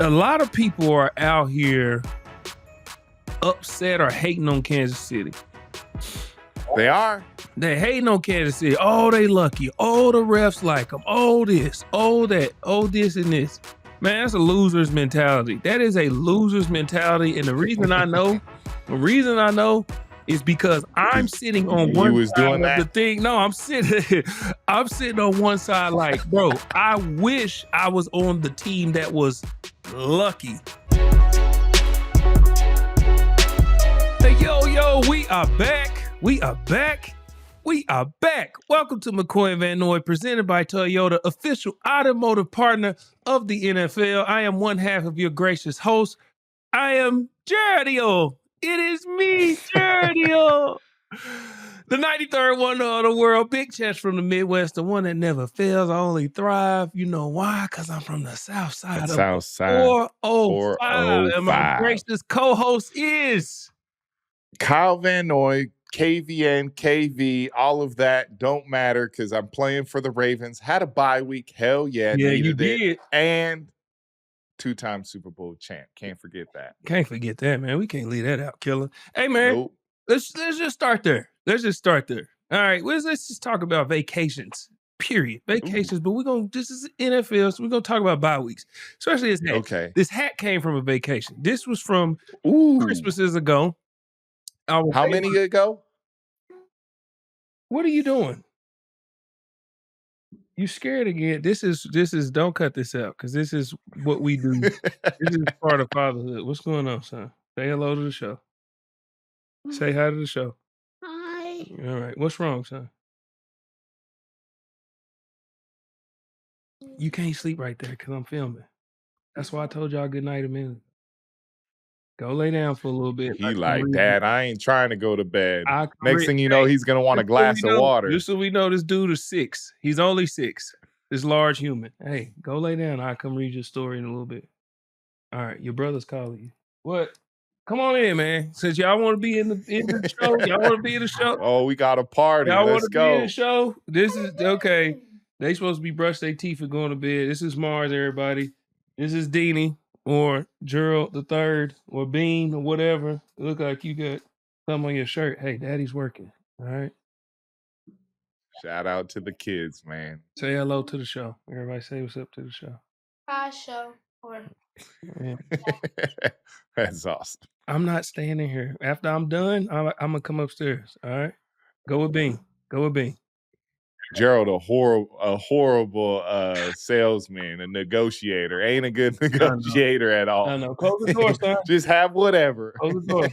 a lot of people are out here upset or hating on Kansas City. They are. They hating on Kansas City. Oh, they lucky. Oh, the refs like them. Oh, this. Oh, that. Oh, this and this. Man, that's a loser's mentality. That is a loser's mentality. And the reason I know is because I'm sitting on one side of the thing. No, I'm sitting on one side like, bro, I wish I was on the team that was lucky. Hey, yo, we are back. We are back. Welcome to McCoy Van Noy, presented by Toyota, official automotive partner of the NFL. I am one half of your gracious host. I am Gerald. It is me, Gerald. The 93rd wonder of the world, big chest from the Midwest, the one that never fails. I only thrive. You know why? Because I'm from the South Side of 405. And my gracious co-host is Kyle Van Noy. KVN, KV, all of that don't matter because I'm playing for the Ravens. Had a bye week. Hell yeah. Yeah, you did. And two-time Super Bowl champ. Can't forget that. Can't forget that, man. We can't leave that out, killer. Hey, man, let's just start there. All right, let's just talk about vacations, period. Vacations, but this is NFL, so we're going to talk about bye weeks, especially this hat. Okay. This hat came from a vacation. This was from Christmases ago. How many ago? What are you doing? You scared again? This is. Don't cut this out because this is what we do. This is part of fatherhood. What's going on, son? Say hello to the show. Say hi to the show. Hi. All right. What's wrong, son? You can't sleep right there because I'm filming. That's why I told y'all good night a minute. Go lay down for a little bit. He like, Dad, I ain't trying to go to bed. Next thing you know, he's going to want a glass of water. Just so we know, this dude is 6. He's only 6. This large human. Hey, go lay down. I'll come read your story in a little bit. All right, your brother's calling you. What? Come on in, man. Since y'all want to be in the show, y'all want to be in the show. Oh, we got a party. Y'all want to be in the show? This is, okay. They supposed to be brush their teeth and going to bed. This is Mars, everybody. This is Deanie. Or Gerald the third, or Bean, or whatever. Look like you got something on your shirt. Hey, Daddy's working. All right. Shout out to the kids, man. Say hello to the show. Everybody say what's up to the show. Hi, show. Yeah. That's awesome. I'm not staying in here. After I'm done, I'm gonna come upstairs. All right. Go with Bean. Gerald, a horrible salesman, a negotiator. Ain't a good negotiator at all. I know. Close the door, son. Just have whatever. Close the door.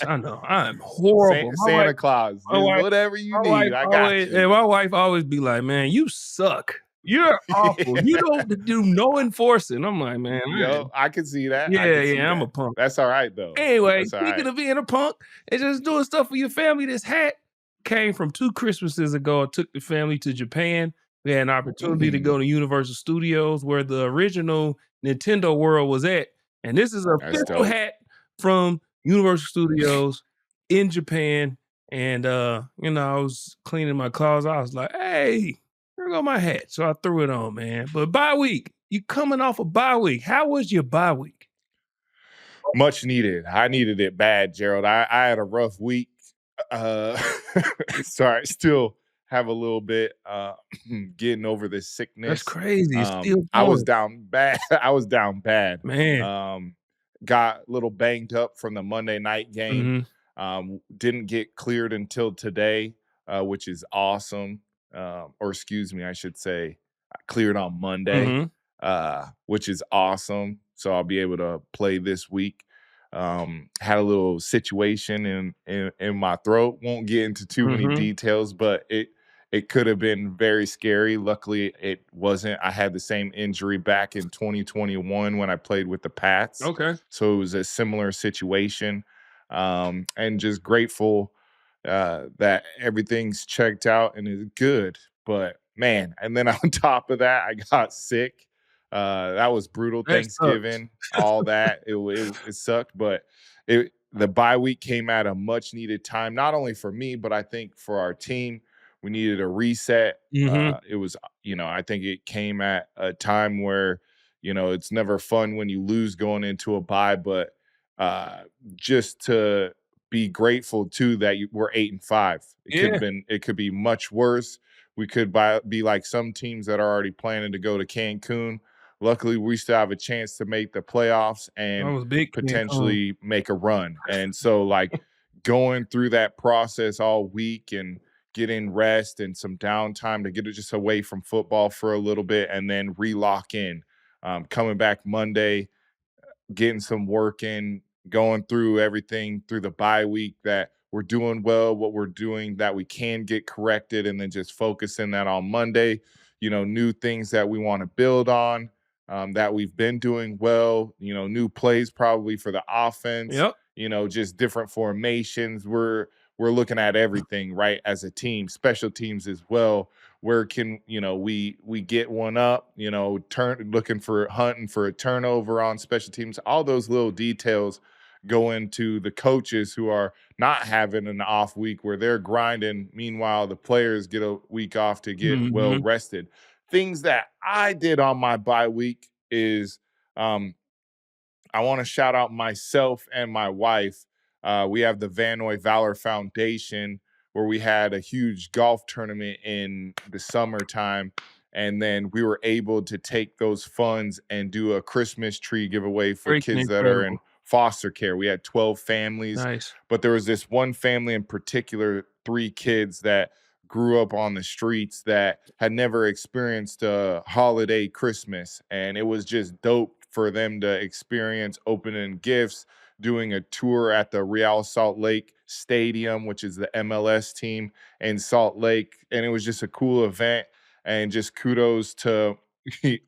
I know. I'm horrible. Santa Claus. Whatever you need, I got you. And my wife always be like, man, you suck. You're awful. You don't do no enforcing. I'm like, man. Yo, I can see that. Yeah, I'm a punk. That's all right, though. Anyway, speaking of being a punk and just doing stuff for your family, this hat came from 2 Christmases ago. I took the family to Japan. We had an opportunity to go to Universal Studios where the original Nintendo World was at. And this is a official hat from Universal Studios in Japan. And, I was cleaning my closet. I was like, hey, here go my hat. So I threw it on, man. But bye week, you coming off a bye week. How was your bye week? Much needed. I needed it bad, Gerald. I had a rough week. Sorry, still have a little bit getting over this sickness. That's crazy. I was down bad. Man. Got a little banged up from the Monday night game. Didn't get cleared until today, which is awesome. Or excuse me, I should say I cleared on Monday, which is awesome. So I'll be able to play this week. Had a little situation in my throat. Won't get into too many details, but it could have been very scary. Luckily, it wasn't. I had the same injury back in 2021 when I played with the Pats. Okay. So it was a similar situation. And just grateful that everything's checked out and is good. But, man, and then on top of that, I got sick. That was brutal. Thanksgiving, all that. It sucked, but the bye week came at a much needed time, not only for me, but I think for our team. We needed a reset. It was, I think it came at a time where, It's never fun when you lose going into a bye, but just to be grateful too that we're 8-5. It could be much worse. We could be like some teams that are already planning to go to Cancun. Luckily, we still have a chance to make the playoffs and potentially make a run. And so, like, going through that process all week and getting rest and some downtime to get it just away from football for a little bit and then re-lock in. Coming back Monday, getting some work in, going through everything through the bye week that we're doing well, what we're doing that we can get corrected, and then just focusing that on Monday, new things that we want to build on, that we've been doing well, new plays probably for the offense, just different formations. We're looking at everything, right, as a team, special teams as well. Where can we get one up, hunting for a turnover on special teams. All those little details go into the coaches who are not having an off week where they're grinding. Meanwhile, the players get a week off to get well rested. Things that I did on my bye week is I want to shout out myself and my wife. We have the Van Noy Valor Foundation, where we had a huge golf tournament in the summertime. And then we were able to take those funds and do a Christmas tree giveaway for kids that are in foster care. We had 12 families, but there was this one family in particular, 3 kids that grew up on the streets that had never experienced a holiday Christmas. And it was just dope for them to experience opening gifts, doing a tour at the Real Salt Lake Stadium, which is the MLS team in Salt Lake. And it was just a cool event. And just kudos to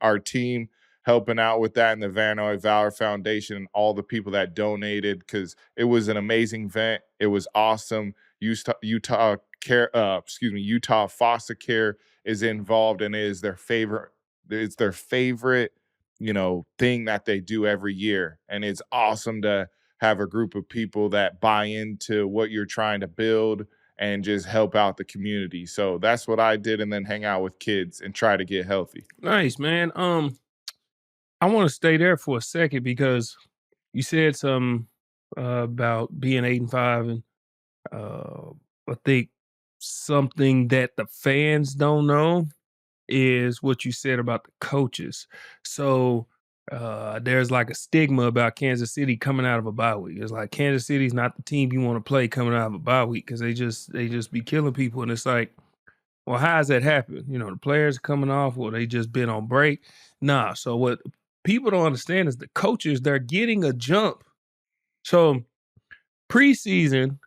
our team helping out with that, and the Van Noy Valor Foundation and all the people that donated, because it was an amazing event. It was awesome. Utah Foster Care is involved, and it is their favorite. It's their favorite, thing that they do every year. And it's awesome to have a group of people that buy into what you're trying to build and just help out the community. So that's what I did, and then hang out with kids and try to get healthy. Nice, man. I want to stay there for a second because you said something about being 8-5, and I think something that the fans don't know is what you said about the coaches. So there's like a stigma about Kansas City coming out of a bye week. It's like Kansas City's not the team you want to play coming out of a bye week, because they just be killing people. And it's like, well, how does that happen? The players are coming off, well, they just been on break. Nah. So what people don't understand is the coaches, they're getting a jump. So preseason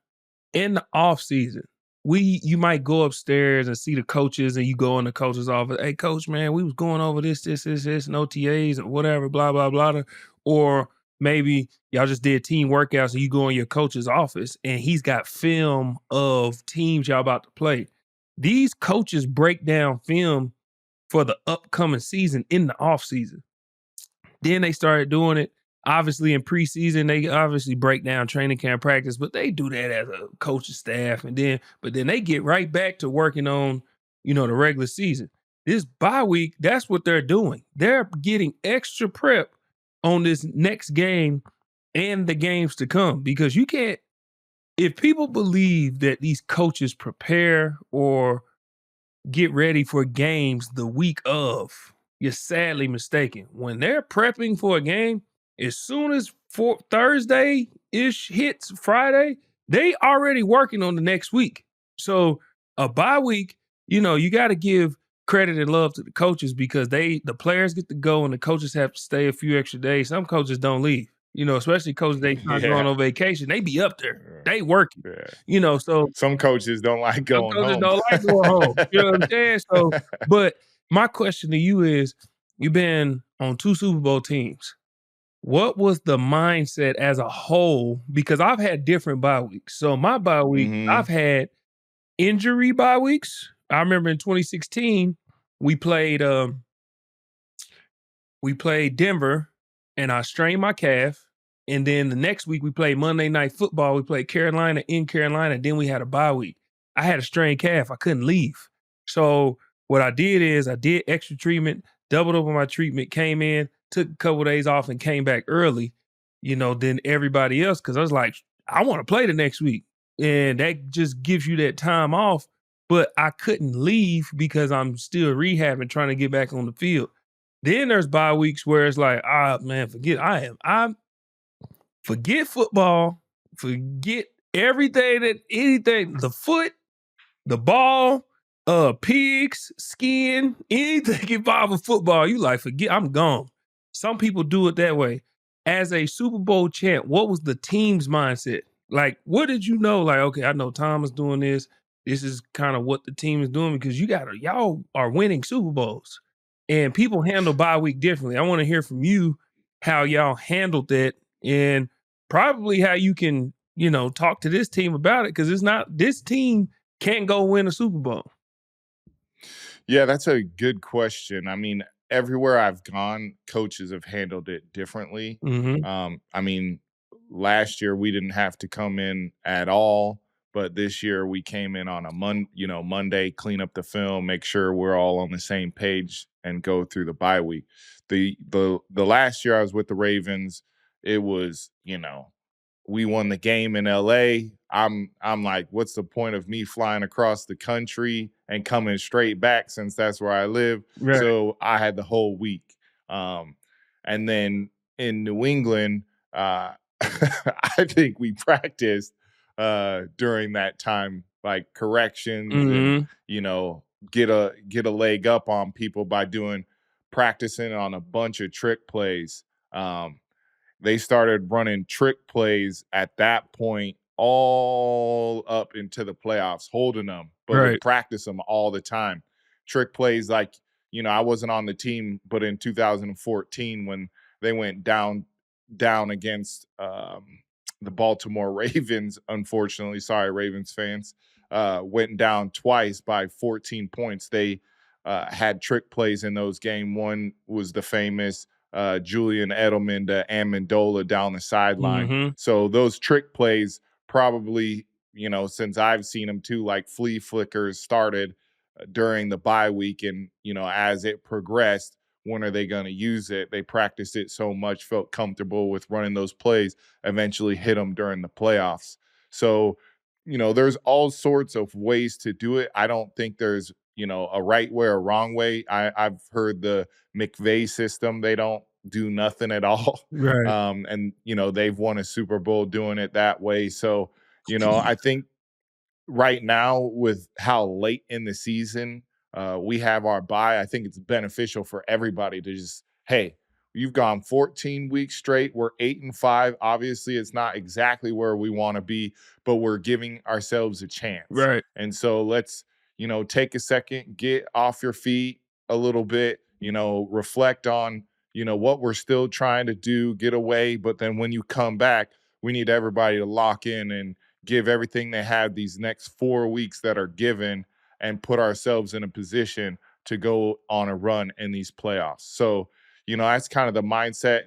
and the off season, you might go upstairs and see the coaches, and you go in the coach's office. Hey, coach, man, we was going over this, and OTAs or whatever, blah, blah, blah. Or maybe y'all just did team workouts, and you go in your coach's office and he's got film of teams y'all about to play. These coaches break down film for the upcoming season in the off season. Then they started doing it. Obviously, in preseason, they obviously break down training camp practice, but they do that as a coaching staff. But then they get right back to working on, the regular season. This bye week, that's what they're doing. They're getting extra prep on this next game and the games to come, because you can't, if people believe that these coaches prepare or get ready for games the week of, you're sadly mistaken. When they're prepping for a game, as soon as Thursday-ish hits Friday, they already working on the next week. So a bye week, you got to give credit and love to the coaches, because the players get to go and the coaches have to stay a few extra days. Some coaches don't leave, especially coaches they not going on vacation. They be up there. They working, so some coaches don't like going home. Some coaches don't like going home. You know what I'm saying? So, but my question to you is, you've been on 2 Super Bowl teams. What was the mindset as a whole? Because I've had different bye weeks. So my bye week, I've had injury bye weeks. I remember in 2016, we played Denver, and I strained my calf. And then the next week we played Monday Night Football. We played Carolina in Carolina. Then we had a bye week. I had a strained calf. I couldn't leave. So what I did is I did extra treatment, doubled up on my treatment, came in, took a couple of days off and came back early, than everybody else. Cause I was like, I want to play the next week. And that just gives you that time off. But I couldn't leave because I'm still rehabbing, trying to get back on the field. Then there's bye weeks where it's like, man, forget football, forget anything, the foot, the ball, pigs, skin, anything involved with football. You like, forget, I'm gone. Some people do it that way. As a Super Bowl champ, what was the team's mindset? Like, what did you know? Like, okay, I know Tom is doing this. This is kind of what the team is doing because y'all are winning Super Bowls. And people handle bye week differently. I want to hear from you how y'all handled that and probably how you can, talk to this team about it because this team can't go win a Super Bowl. Yeah, that's a good question. I mean, everywhere I've gone, coaches have handled it differently. Mm-hmm. Last year we didn't have to come in at all, but this year we came in on a Monday, clean up the film, make sure we're all on the same page, and go through the bye week. The last year I was with the Ravens, it was we won the game in LA. I'm like, what's the point of me flying across the country and coming straight back since that's where I live? Right. So I had the whole week. And then in New England, I think we practiced during that time, like corrections and get a leg up on people by practicing on a bunch of trick plays. They started running trick plays at that point all up into the playoffs, holding them, but would practice them all the time. Trick plays like, I wasn't on the team, but in 2014 when they went down against the Baltimore Ravens, unfortunately, sorry, Ravens fans, went down twice by 14 points. They had trick plays in those games. One was the famous Julian Edelman to Amendola down the sideline. Mm-hmm. So those trick plays probably, since I've seen them too, like flea flickers started during the bye week. And, as it progressed, when are they going to use it? They practiced it so much, felt comfortable with running those plays, eventually hit them during the playoffs. So, there's all sorts of ways to do it. I don't think there's, a right way or wrong way. I've heard the McVay system. They don't do nothing at all. Right. And, they've won a Super Bowl doing it that way. So, I think right now with how late in the season we have our bye, I think it's beneficial for everybody to just, hey, you've gone 14 weeks straight. We're 8-5. Obviously, it's not exactly where we want to be, but we're giving ourselves a chance. Right. And so let's, take a second, get off your feet a little bit, reflect on, what we're still trying to do, get away. But then when you come back, we need everybody to lock in and give everything they have these next 4 weeks that are given and put ourselves in a position to go on a run in these playoffs. So, that's kind of the mindset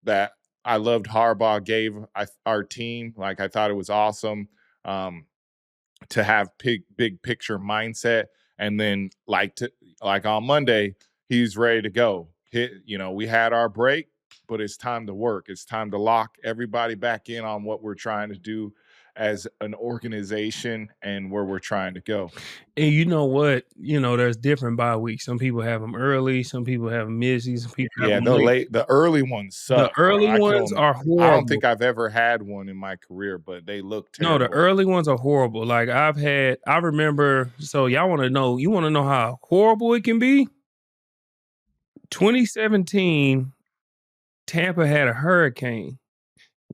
that I loved Harbaugh gave our team. Like, I thought it was awesome to have big picture mindset. And then like on Monday, he's ready to go. We had our break, but it's time to work. It's time to lock everybody back in on what we're trying to do as an organization and where we're trying to go. And you know what? There's different bye weeks. Some people have them early. Some people have them mid-season. Some people have them late. The early ones suck. The early ones are horrible. I don't think I've ever had one in my career, but they look terrible. No, the early ones are horrible. Like I remember, so you want to know how horrible it can be? 2017, Tampa had a hurricane.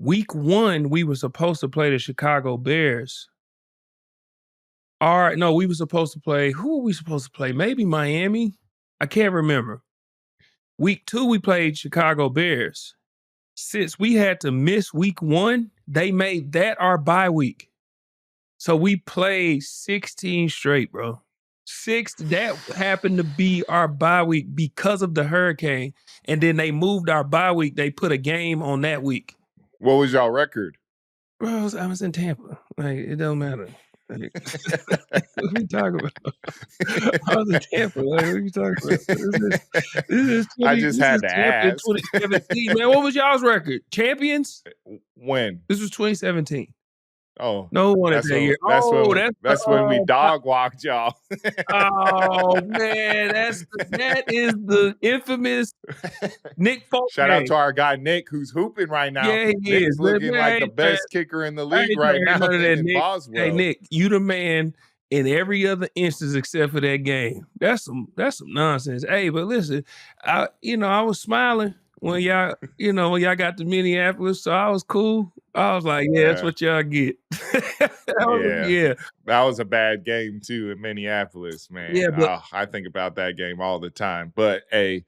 Week 1, we were supposed to play the Chicago Bears. All right, no, we were supposed to play. Who were we supposed to play? Maybe Miami? I can't remember. Week 2, we played Chicago Bears. Since we had to miss week 1, they made that our bye week. So we played 16 straight, bro. That happened to be our bye week because of the hurricane. And then they moved our bye week. They put a game on that week. What was y'all record? Bro, I was in Tampa. Like, it don't matter. What are you talking about? I was in Tampa. Like, what are you talking about? I just had to Tampa in ask. 2017, man. What was y'all's record? Champions? When? This was 2017. Oh, No one at that year. That's when we dog walked y'all. Oh man, that is the infamous Nick Folk Shout out game. to our guy Nick, who's hooping right now. Yeah, he Nick's is. looking Man, like the best kicker in the league right now in Nick. Boswell. Hey Nick, you the man in every other instance except for that game. That's some nonsense. Hey, but listen, I was smiling when y'all got to Minneapolis, so I was cool. I was like, yeah, that's what y'all get. That was a bad game too in Minneapolis, man. Yeah, but I think about that game all the time. But hey,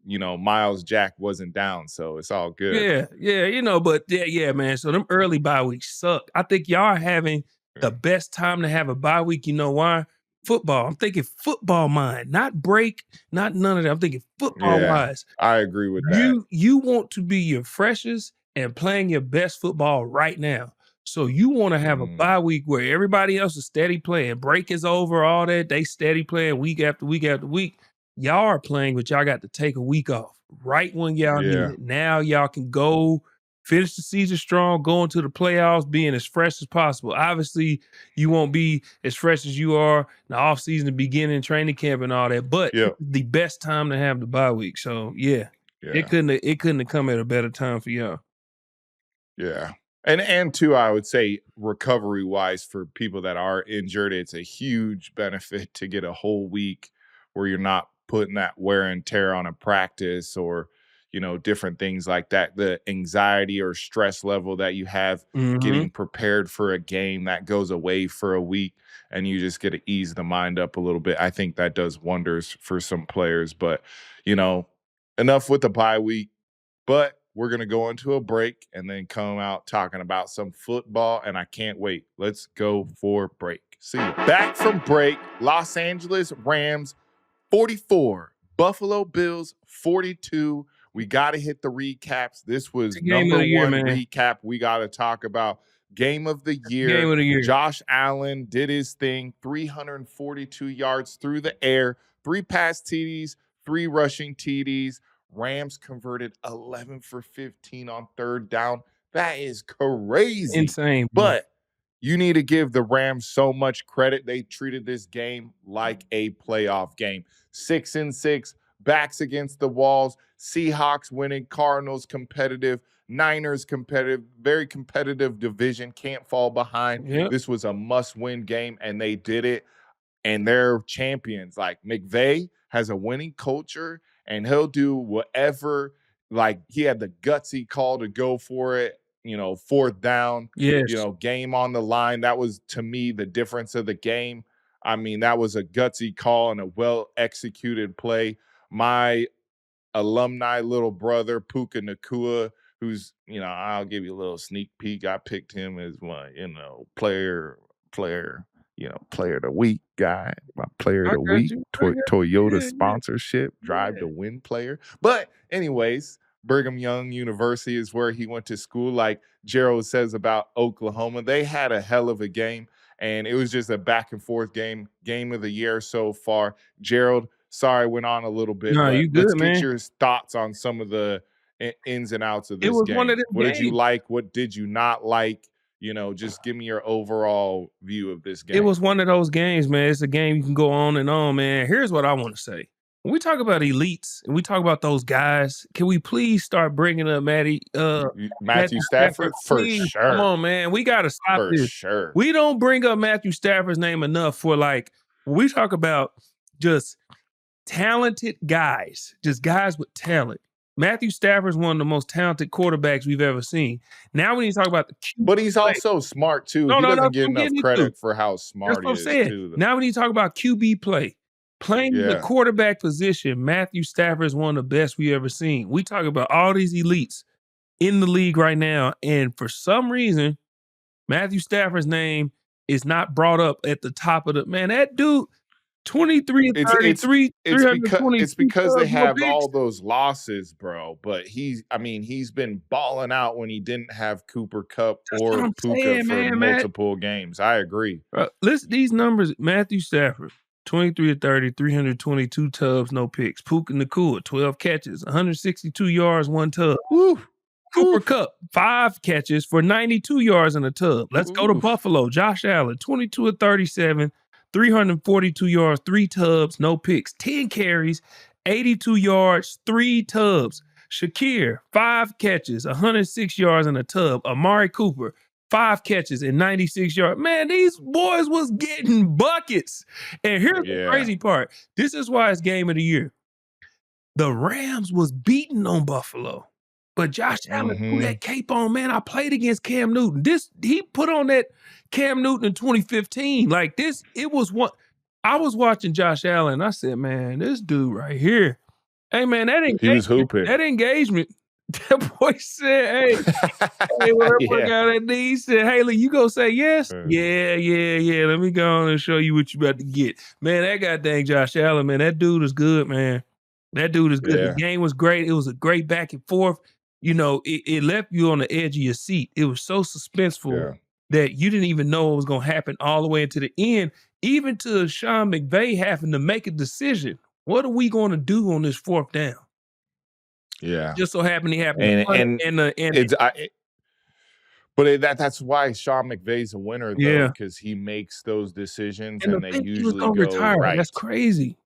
Miles Jack wasn't down, so it's all good. Yeah, man. So them early bye weeks suck. I think y'all are having the best time to have a bye week. You know why? Football. I'm thinking football mind, not break, not none of that. I'm thinking football wise. I agree with that. You want to be your freshest and playing your best football right now. So you want to have a bye week where everybody else is steady playing. Break is over, all that. They steady playing week after week after week. Y'all are playing, but y'all got to take a week off right when y'all need it. Now y'all can go finish the season strong, go into the playoffs, being as fresh as possible. Obviously, you won't be as fresh as you are in the offseason, the beginning, training camp, and all that. But it's the best time to have the bye week. So it couldn't have come at a better time for y'all. Yeah. And too, I would say recovery wise for people that are injured, it's a huge benefit to get a whole week where you're not putting that wear and tear on a practice or, different things like that. The anxiety or stress level that you have getting prepared for a game that goes away for a week and you just get to ease the mind up a little bit. I think that does wonders for some players. But, enough with the bye week. But we're going to go into a break and then come out talking about some football, and I can't wait. Let's go for break. See you. Back from break, Los Angeles Rams 44, Buffalo Bills 42. We got to hit the recaps. This was number one recap we got to talk about. Game of the year. Game of the year. Josh Allen did his thing, 342 yards through the air, 3 pass TDs, 3 rushing TDs. Rams converted 11 for 15 on third down. That is crazy. Insane. But you need to give the Rams so much credit. They treated this game like a playoff game. 6-6, backs against the walls. Seahawks winning, Cardinals competitive, Niners competitive, very competitive division. Can't fall behind. Yep. This was a must-win game, and they did it. And they're champions. Like, McVay has a winning culture, and he'll do whatever. Like, he had the gutsy call to go for it, fourth down, game on the line. That was, to me, the difference of the game. I mean, that was a gutsy call and a well-executed play. My alumni little brother, Puka Nacua, who's, I'll give you a little sneak peek. I picked him as my, player of the week guy, my player of the week, Toyota sponsorship, drive to win player. But anyways, Brigham Young University is where he went to school. Like Gerald says about Oklahoma, they had a hell of a game, and it was just a back and forth game of the year so far. Gerald, sorry, I went on a little bit. No, but you good, let's man. get your thoughts on some of the ins and outs of this It was game. one of them What games. did you like? What did you not like? Just give me your overall view of this game. It was one of those games, man. It's a game you can go on and on, man. Here's what I want to say. When we talk about elites and we talk about those guys, can we please start bringing up Matthew Stafford? For please? sure. Come on, man. We got to stop for this. Sure. We don't bring up Matthew Stafford's name enough for, like, when we talk about just talented guys, just guys with talent. Matthew Stafford is one of the most talented quarterbacks we've ever seen. Now when you talk about the QB but he's also smart too. He doesn't get enough credit for how smart he is too. Now when you talk about QB play, playing the quarterback position, Matthew Stafford is one of the best we've ever seen. We talk about all these elites in the league right now, and for some reason, Matthew Stafford's name is not brought up at the top of the man. That dude, 23 and 33, it's because they tubs, no have picks. all those losses, bro. But he's been balling out when he didn't have Cooper Kupp That's what or I'm Puka saying, for man, multiple games. I agree. Listen, these numbers, Matthew Stafford, 23 of 30, 322 tubs, no picks. Puka Nacua, 12 catches, 162 yards, 1 tub. Woo. Cooper Kupp, 5 catches for 92 yards in a tub. Let's go to Buffalo. Josh Allen, 22 of 37, 342 yards, 3 tubs, no picks. 10 carries, 82 yards, 3 tubs. Shakir, 5 catches, 106 yards in a tub. Amari Cooper, 5 catches and 96 yards. Man, these boys was getting buckets. And here's the crazy part. This is why it's game of the year. The Rams was beating on Buffalo. But Josh Allen threw that cape on, man. I played against Cam Newton. He put on that Cam Newton in 2015. Like this, it was one. I was watching Josh Allen. I said, man, this dude right here. Hey, man, he was hooping. That engagement. That boy said, hey, whatever guy that knee, he said, Haley, you go say yes? Yeah. Let me go on and show you what you about to get. Man, that guy dang Josh Allen, man. That dude is good, man. That dude is good. The game was great. It was a great back and forth. You know, it left you on the edge of your seat. It was so suspenseful that you didn't even know what was going to happen all the way into the end, even to Sean McVay having to make a decision. What are we going to do on this 4th down? Yeah. Just so happened he happened. That's why Sean McVay's a winner, though, because he makes those decisions and they usually go retire. right. That's crazy.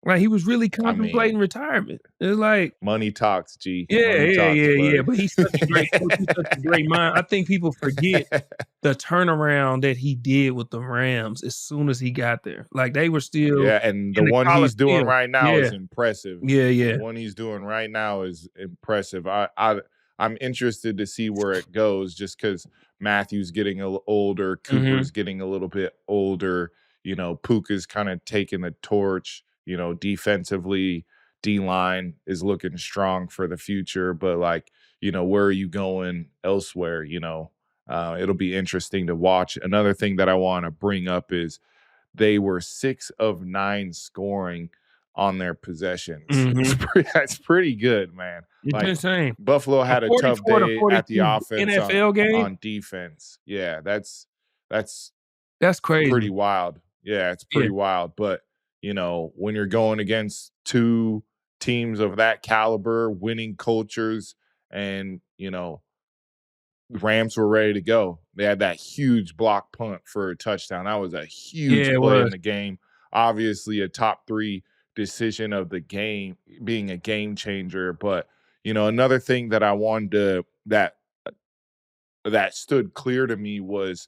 Like, he was really contemplating retirement. It's like money talks, G. Yeah. But he's such a great coach. He's such a great mind. I think people forget the turnaround that he did with the Rams as soon as he got there. Like, they were still and the one he's doing right now is impressive. Yeah. The one he's doing right now is impressive. I'm interested to see where it goes, just because Matthew's getting a little older, Cooper's getting a little bit older. You know, Puka's kind of taking the torch. You know, defensively, D-line is looking strong for the future. But, like, you know, where are you going elsewhere? You know, it'll be interesting to watch. Another thing that I want to bring up is they were 6 of 9 scoring on their possessions. That's pretty good, man. It's insane. Buffalo had a tough day at the offense NFL game on defense. Yeah, that's crazy. Pretty wild. Yeah, it's pretty wild. But, you know, when you're going against 2 teams of that caliber, winning cultures, and, you know, the Rams were ready to go. They had that huge block punt for a touchdown. That was a huge play in the game. Obviously, a top 3 decision of the game, being a game changer. But, you know, another thing that I wanted to that stood clear to me was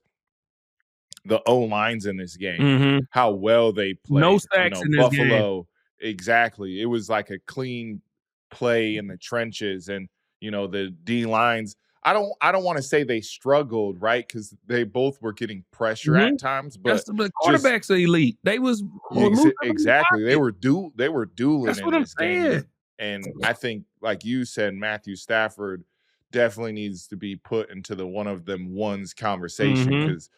the O-lines in this game, how well they played. No sacks in this Buffalo, exactly. It was like a clean play in the trenches, and, you know, the D-lines, I don't want to say they struggled, right? Because they both were getting pressure at times, but the quarterbacks are elite. They was exactly. They were dueling That's what in I'm this game. saying. And I think, like you said, Matthew Stafford definitely needs to be put into the one of them ones conversation, because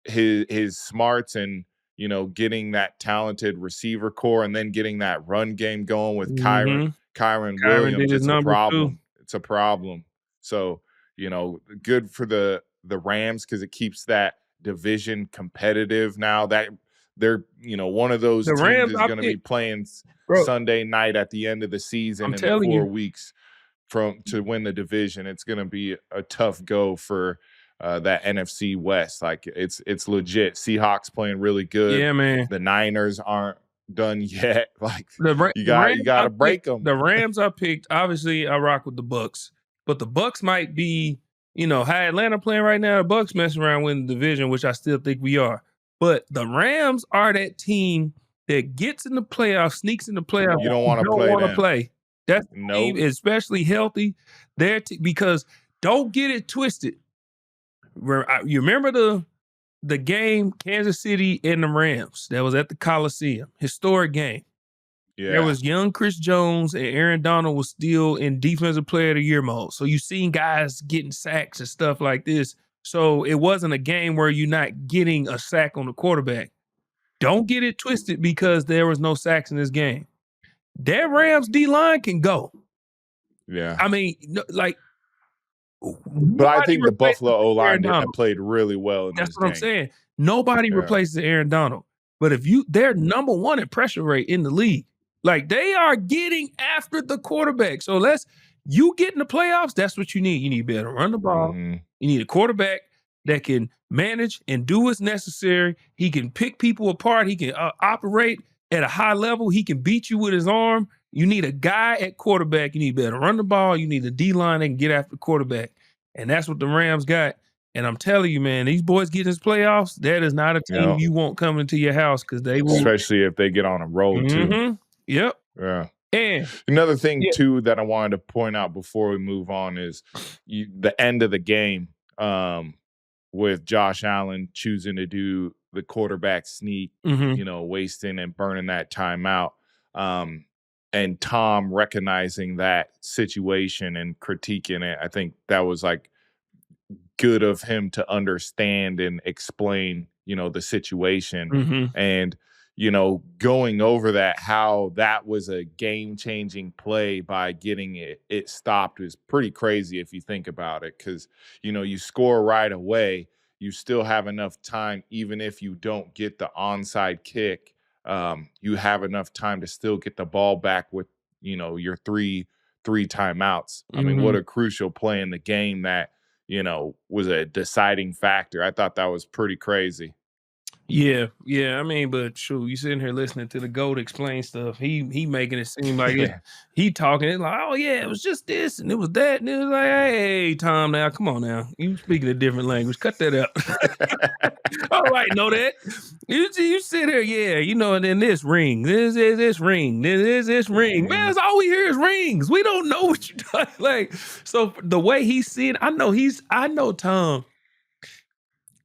his smarts and, you know, getting that talented receiver core and then getting that run game going with Kyron Williams, it's a problem. It's a problem. So, you know, good for the Rams, because it keeps that division competitive now. That they're, you know, one of those teams is going to be playing Sunday night at the end of the season in 4 weeks to win the division. It's going to be a tough go for that NFC West. Like, it's legit. Seahawks playing really good. Yeah, man. The Niners aren't done yet. Like, you got to break them. The Rams I picked, obviously I rock with the Bucs, but the Bucs might be, you know, how Atlanta playing right now, the Bucs messing around winning the division, which I still think we are. But the Rams are that team that gets in the playoffs, sneaks in the playoffs. You don't want to play. That's the team, especially healthy. Because don't get it twisted. You remember the game, Kansas City and the Rams, that was at the Coliseum, historic game. Yeah. There was young Chris Jones, and Aaron Donald was still in defensive player of the year mode. So you seen guys getting sacks and stuff like this. So it wasn't a game where you're not getting a sack on the quarterback. Don't get it twisted because there was no sacks in this game. That Rams D-line can go. Yeah. I mean, like, but I think the Buffalo O-line played really well in That's this what game. I'm saying. Nobody replaces Aaron Donald. But if they're number one in pressure rate in the league. Like, they are getting after the quarterback. So you get in the playoffs, that's what you need. You need to be able to run the ball. Mm-hmm. You need a quarterback that can manage and do what's necessary. He can pick people apart. He can operate at a high level. He can beat you with his arm. You need a guy at quarterback. You need to be able to run the ball. You need a D-line that can get after the quarterback. And that's what the Rams got. And I'm telling you, man, these boys get in this playoffs, that is not a team you want coming to your house because they will. Especially if they get on a roll, too. Yep. Yeah. And another thing, too, that I wanted to point out before we move on is the end of the game with Josh Allen choosing to do the quarterback sneak, wasting and burning that timeout. And Tom recognizing that situation and critiquing it. I think that was like good of him to understand and explain, the situation. And, going over that, how that was a game-changing play by getting it stopped is pretty crazy if you think about it. Because, you score right away, you still have enough time, even if you don't get the onside kick, you have enough time to still get the ball back with, your three timeouts. I mean, what a crucial play in the game that, was a deciding factor. I thought that was pretty crazy. Yeah. I mean, but shoot, you sitting here listening to the GOAT explain stuff. He making it seem like he talking it like, oh yeah, it was just this and it was that, and it was like, hey, Tom, now come on now, you speaking a different language, cut that out. All right, know that you sit here, and then this ring, this ring, this ring, man. That's all we hear is rings. We don't know what you're talking like. So the way he's seeing, I know Tom.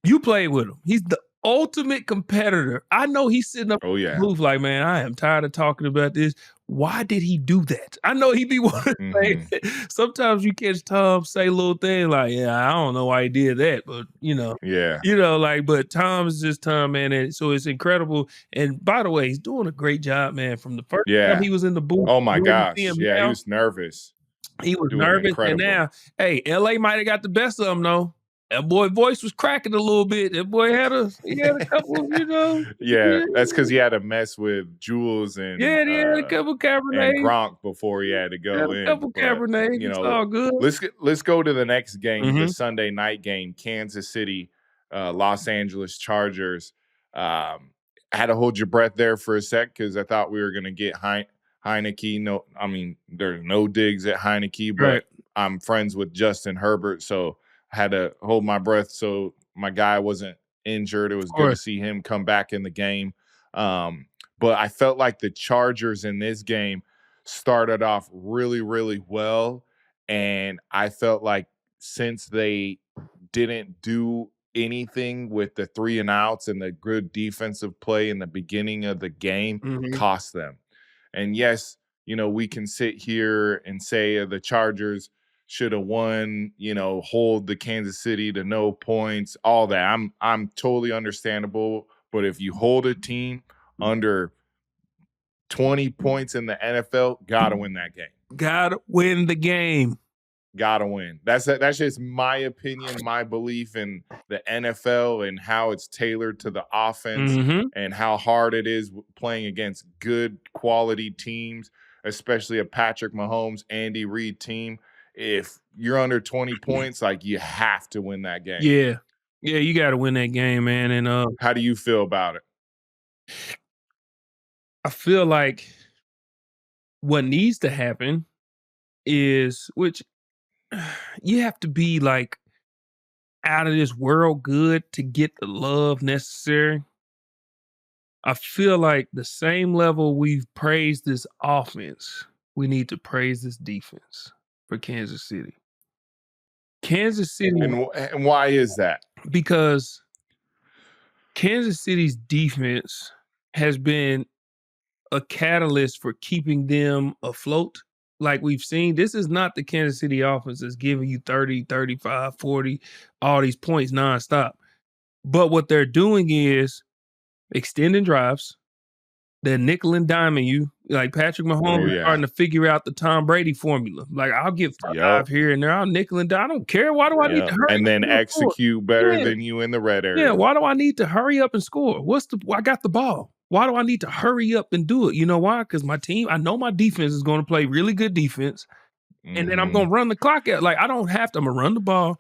You played with him. He's the ultimate competitor. I know he's sitting up in the booth like, man, I am tired of talking about this. Why did he do that? I know he be wanting to say, sometimes you catch Tom say little things like, I don't know why he did that, but but Tom's just Tom, man. And so it's incredible. And by the way, he's doing a great job, man. From the first time he was in the booth. Oh my gosh. He was nervous. He was nervous. Incredible. And now, LA might have got the best of him though. That boy voice was cracking a little bit. That boy had a couple of, that's because he had to mess with Jules and he had a couple Cabernet and Gronk before he had to go in. A couple Cabernet. It's all good. Let's go to the next game, the Sunday night game, Kansas City, Los Angeles Chargers. I had to hold your breath there for a sec because I thought we were going to get Heineke. No, I mean, there's no digs at Heineke, but I'm friends with Justin Herbert, so had to hold my breath so my guy wasn't injured. It was good to see him come back in the game. But I felt like the Chargers in this game started off really, really well. And I felt like since they didn't do anything with the 3 and outs and the good defensive play in the beginning of the game cost them. And yes, we can sit here and say the Chargers should have won, hold the Kansas City to no points, all that. I'm totally understandable. But if you hold a team under 20 points in the NFL, gotta win that game. Gotta win the game. Gotta win. That's just my opinion, my belief in the NFL and how it's tailored to the offense and how hard it is playing against good quality teams, especially a Patrick Mahomes, Andy Reid team. If you're under 20 points, like you have to win that game. Yeah, you got to win that game, man. And how do you feel about it? I feel like what needs to happen is, which you have to be like out of this world good to get the love necessary. I feel like the same level we've praised this offense, we need to praise this defense. For Kansas City. And why is that? Because Kansas City's defense has been a catalyst for keeping them afloat. Like we've seen, this is not the Kansas City offense that's giving you 30, 35, 40, all these points nonstop. But what they're doing is extending drives. They're nickel and diming you. Like Patrick Mahomes is starting to figure out the Tom Brady formula. Like, I'll get 5 here and there. I'll nickel and dime. I don't care. Why do I need to hurry? And then execute better than you in the red area. Yeah, why do I need to hurry up and score? I got the ball. Why do I need to hurry up and do it? You know why? Because my team, I know my defense is going to play really good defense. And then I'm going to run the clock out. Like, I don't have to. I'm going to run the ball,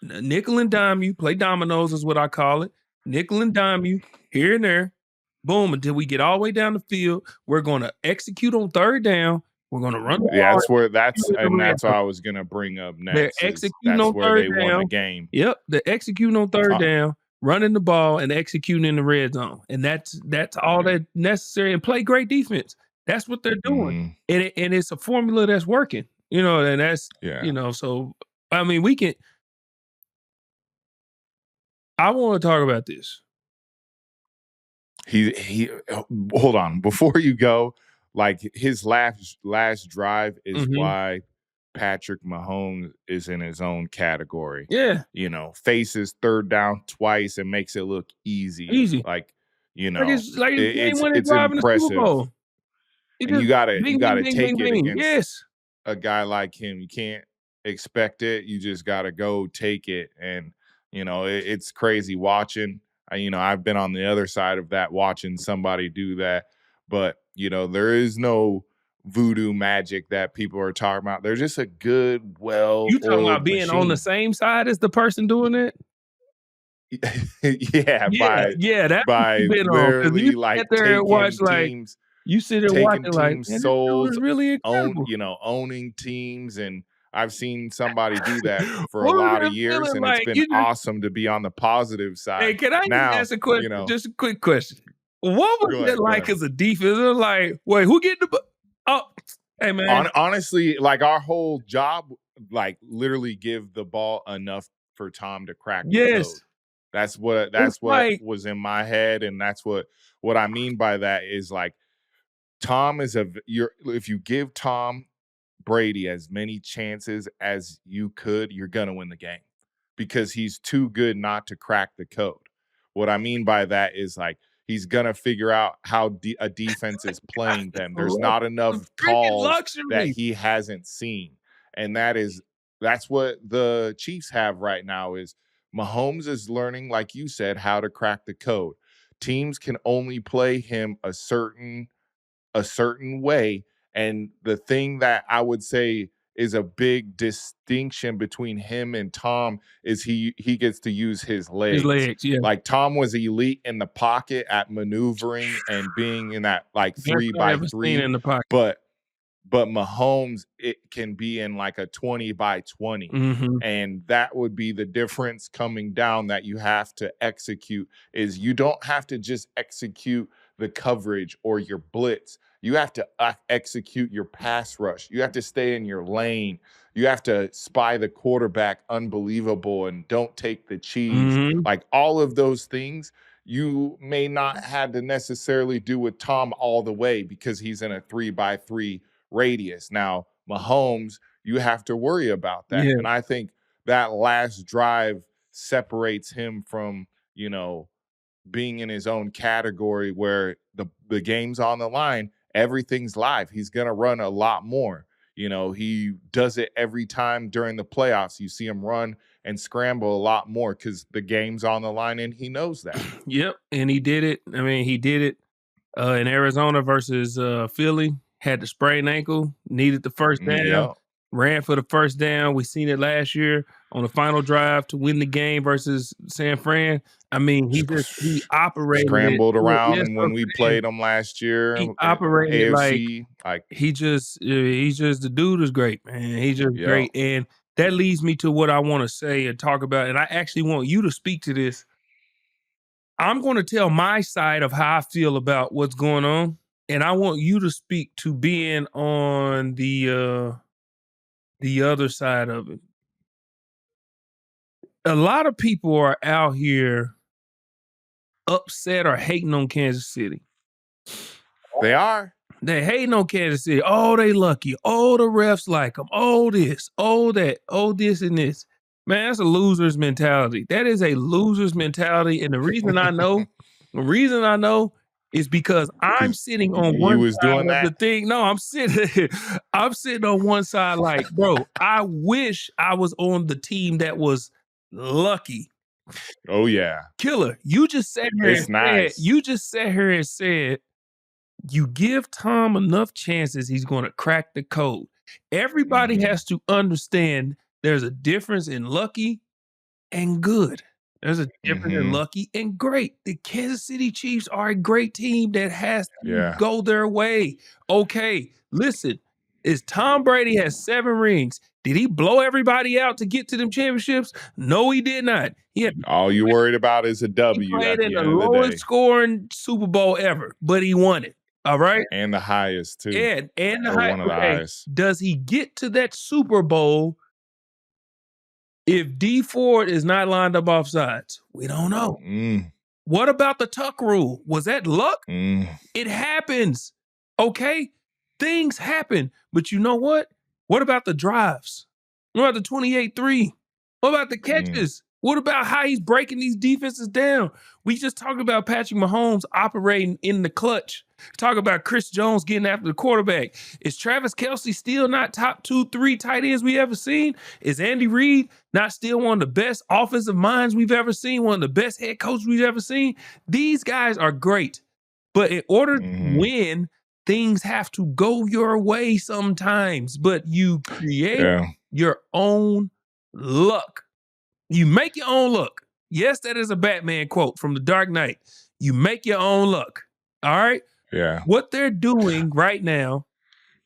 nickel and dime you, play dominoes is what I call it. Nickel and dime you here and there. Boom, until we get all the way down the field. We're going to execute on third down. We're going to run the ball. That's what I was going to bring up next. They're executing on third down. Won the game. Yep, they're executing on third down, running the ball, and executing in the red zone. And that's all that's necessary. And play great defense. That's what they're doing. And it's a formula that's working. You know, and that's, you know, so, I mean, we can. I want to talk about this. He hold on before you go. Like, his last drive is why Patrick Mahomes is in his own category. Yeah, you know, faces third down twice and makes it look easy. Like, you know, it's impressive. And you gotta take it against a guy like him. You can't expect it. You just gotta go take it. And you know, it's crazy watching. You know, I've been on the other side of that, watching somebody do that. But, you know, there is no voodoo magic that people are talking about. They're just a good, You talking about being on the same side as the person doing it? by literally like taking teams. You sit there watching like souls, really incredible. Owning teams. And I've seen somebody do that for a lot of years, and it's been awesome to be on the positive side. Hey, can I ask a question? Just a quick question. What was it like as a defense? It was like, wait, who get the hey man. Honestly, like, our whole job, like, literally give the ball enough for Tom to crack the code. That's what was in my head, and that's what I mean by that is, like, Tom is if you give Tom Brady as many chances as you could, you're gonna win the game, because he's too good not to crack the code. What I mean by that is, like, he's gonna figure out how a defense is playing them. There's not enough calls that he hasn't seen, and that's what the Chiefs have right now. Is Mahomes is learning, like you said, how to crack the code. Teams can only play him a certain way. And the thing that I would say is a big distinction between him and Tom is he gets to use his legs. Like, Tom was elite in the pocket at maneuvering and being in that, like, 3x3 in the pocket. But Mahomes, it can be in like a 20x20. And that would be the difference coming down that you have to execute. Is you don't have to just execute the coverage or your blitz. You have to execute your pass rush. You have to stay in your lane. You have to spy the quarterback unbelievable and don't take the cheese. Like, all of those things you may not have to necessarily do with Tom all the way, because he's in a 3x3 radius. Now, Mahomes, you have to worry about that. And I think that last drive separates him from, you know, being in his own category where the game's on the line. Everything's live. He's going to run a lot more. You know, he does it every time during the playoffs. You see him run and scramble a lot more because the game's on the line, and he knows that. Yep, and he did it. I mean, he did it in Arizona versus Philly. Had the sprained ankle, needed the first down, ran for the first down. We seen it last year on the final drive to win the game versus San Fran. I mean, he operated, scrambled around when we played him last year. He operated AFC, like he's just the dude is great, man. He's just great, and that leads me to what I want to say and talk about. And I actually want you to speak to this. I'm going to tell my side of how I feel about what's going on, and I want you to speak to being on the other side of it. A lot of people are out here upset or hating on Kansas City. They are. They hating on Kansas City. Oh, they lucky. Oh, the refs like them. Oh, this. Oh, that. Oh, this and this. Man, that's a loser's mentality. That is a loser's mentality. And the reason I know The reason I know is because I'm sitting on You one was side doing of the that? thing. No, I'm sitting on one side like, bro, I wish I was on the team that was lucky. Oh yeah. Killer, you just sat here It's nice. and said, you give Tom enough chances, he's going to crack the code. Everybody has to understand there's a difference in lucky and good. There's a difference in lucky and great. The Kansas City Chiefs are a great team that has to go their way. Okay, listen, Tom Brady has 7 rings. Did he blow everybody out to get to them championships? No, he did not. All you worried about is a He W played at in the the end of the lowest day. scoring Super Bowl ever, but he won it. All right? And the highest too. And the Or one of the highest. Does he get to that Super Bowl if D Ford is not lined up off sides? We don't know. What about the Tuck rule? Was that luck? It happens. Okay? Things happen. But you know what? What about the drives? What about the 28-3? What about the catches? What about how he's breaking these defenses down? We just talked about Patrick Mahomes operating in the clutch. Talk about Chris Jones getting after the quarterback. Is Travis Kelce still not top 2, 3 tight ends we ever seen? Is Andy Reid not still one of the best offensive minds we've ever seen? One of the best head coaches we've ever seen? These guys are great. But in order to win, things have to go your way sometimes. But you create your own luck. You make your own luck. Yes, that is a Batman quote from The Dark Knight. You make your own luck. All right? Yeah. What they're doing right now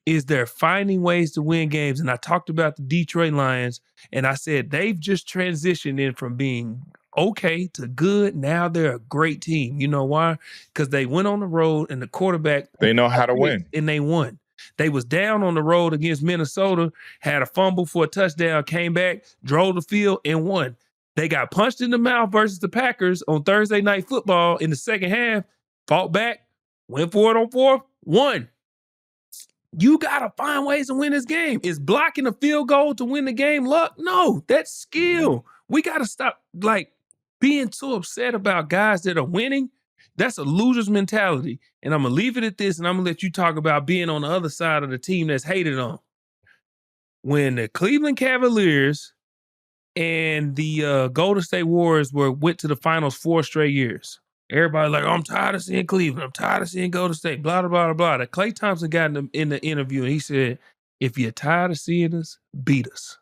is they're finding ways to win games. And I talked about the Detroit Lions, and I said they've just transitioned in from being okay to good. Now they're a great team. You know why? Because they went on the road and the quarterback. They know how to win. And they won. They was down on the road against Minnesota, had a fumble for a touchdown, came back, drove the field, and won. They got punched in the mouth versus the Packers on Thursday Night Football in the second half, fought back, went for it on fourth, won. You got to find ways to win this game. Is blocking a field goal to win the game luck? No, that's skill. We got to stop being so upset about guys that are winning. That's a loser's mentality. And I'm going to leave it at this, and I'm going to let you talk about being on the other side of the team that's hated on. When the Cleveland Cavaliers and the Golden State Warriors went to the finals 4 straight years, everybody like, oh, I'm tired of seeing Cleveland. I'm tired of seeing Golden State, blah, blah, blah, blah. That Klay Thompson got in the interview, and he said, if you're tired of seeing us, beat us.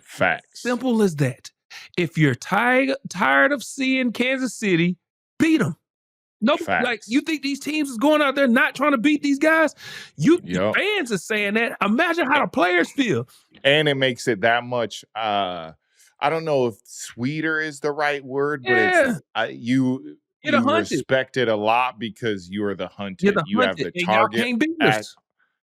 Facts. Simple as that. If you're tired of seeing Kansas City, beat them. No, like you think these teams is going out there not trying to beat these guys? The fans are saying that. Imagine how the players feel. And it makes it that much. I don't know if sweeter is the right word, but it's you respect it a lot because you are the hunted. You have the target.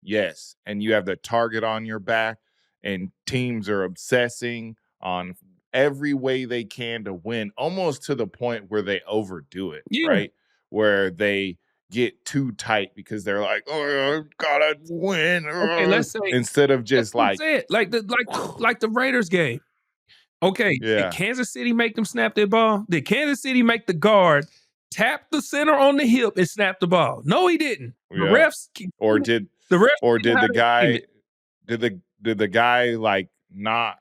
Yes, and you have the target on your back, and teams are obsessing on every way they can to win, almost to the point where they overdo it, right? Where they get too tight because they're like, oh, I gotta win. Okay, let's say instead of just like the Raiders game. Okay, did Kansas City make them snap their ball? Did Kansas City make the guard tap the center on the hip and snap the ball? No, he didn't. The refs, did the guy like not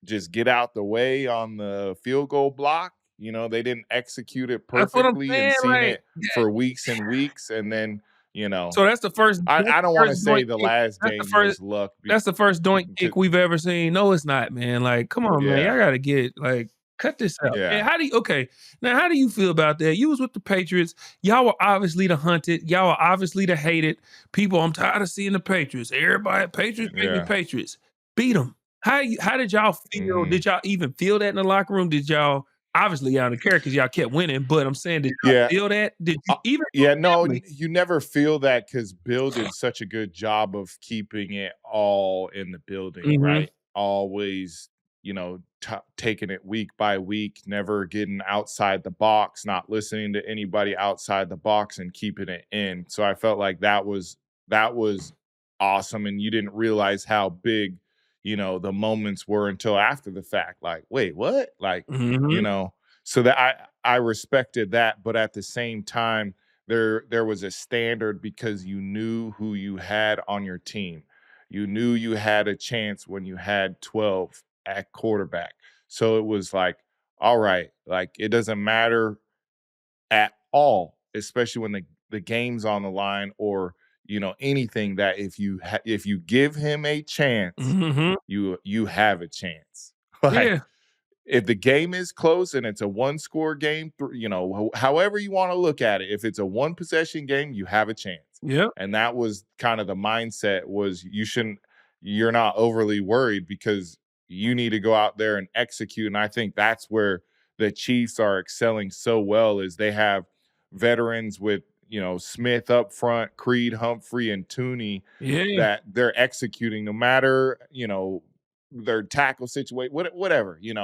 just get out the way on the field goal block? You know, they didn't execute it perfectly and seen it for weeks and weeks. And then, you know. So that's the first. I don't want to say the last game was luck. That's the first doink kick we've ever seen. No, it's not, man. Like, come on, man. Y'all got to cut this out. Yeah. And how do you feel about that? You was with the Patriots. Y'all were obviously the hunted. Y'all were obviously the hated. People, I'm tired of seeing the Patriots. Everybody, Patriots, Patriots. Beat them. How did y'all feel? Did y'all even feel that in the locker room? Did y'all... Obviously, y'all don't care because y'all kept winning, but I'm saying, did you feel that? Did you even? You never feel that because Bill did such a good job of keeping it all in the building, right? Always, you know, taking it week by week, never getting outside the box, not listening to anybody outside the box and keeping it in. So I felt like that was awesome, and you didn't realize how big, you know, the moments were until after the fact. Like, wait, what? Like, you know, so that I respected that, but at the same time, there was a standard because you knew who you had on your team. You knew you had a chance when you had 12 at quarterback. So it was like, all right, like it doesn't matter at all, especially when the game's on the line or anything that if you give him a chance, Mm-hmm. you have a chance. Like Yeah. if the game is close and it's a one-score game, however you want to look at it, if it's a one-possession game, you have a chance. Yep. And that was kind of the mindset was you're not overly worried because you need to go out there and execute. And I think that's where the Chiefs are excelling so well is they have veterans with, Smith up front, Creed, Humphrey, and Tooney that they're executing no matter, their tackle situation, whatever, you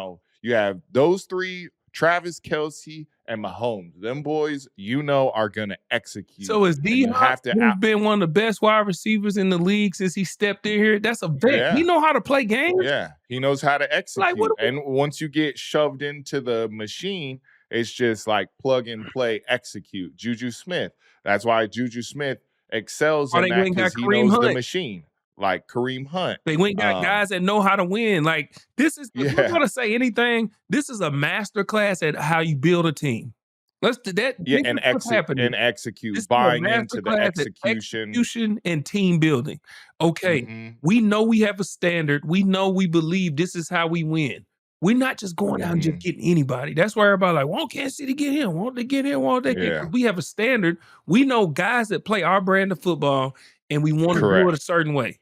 have those three, Travis Kelce and Mahomes. Them boys, are going to execute. So is D-Hop, who's been one of the best wide receivers in the league since he stepped in here, that's a vet. Yeah. He know how to play games. Yeah, he knows how to execute. Like, and once you get shoved into the machine, it's just like plug and play, execute. Juju Smith. That's why Juju Smith excels in that because he knows the machine. Like Kareem Hunt. They went got guys that know how to win. Like this is, if we're gonna say anything, this is a master class at how you build a team. Let's do that. Yeah, and execute, this buying into the execution and team building. Okay, we know we have a standard. We know we believe this is how we win. We're not just going out and just getting anybody. That's why everybody like, won't Kansas City get him? Won't they get him? Won't they get him? We have a standard. We know guys that play our brand of football, and we want to do it a certain way.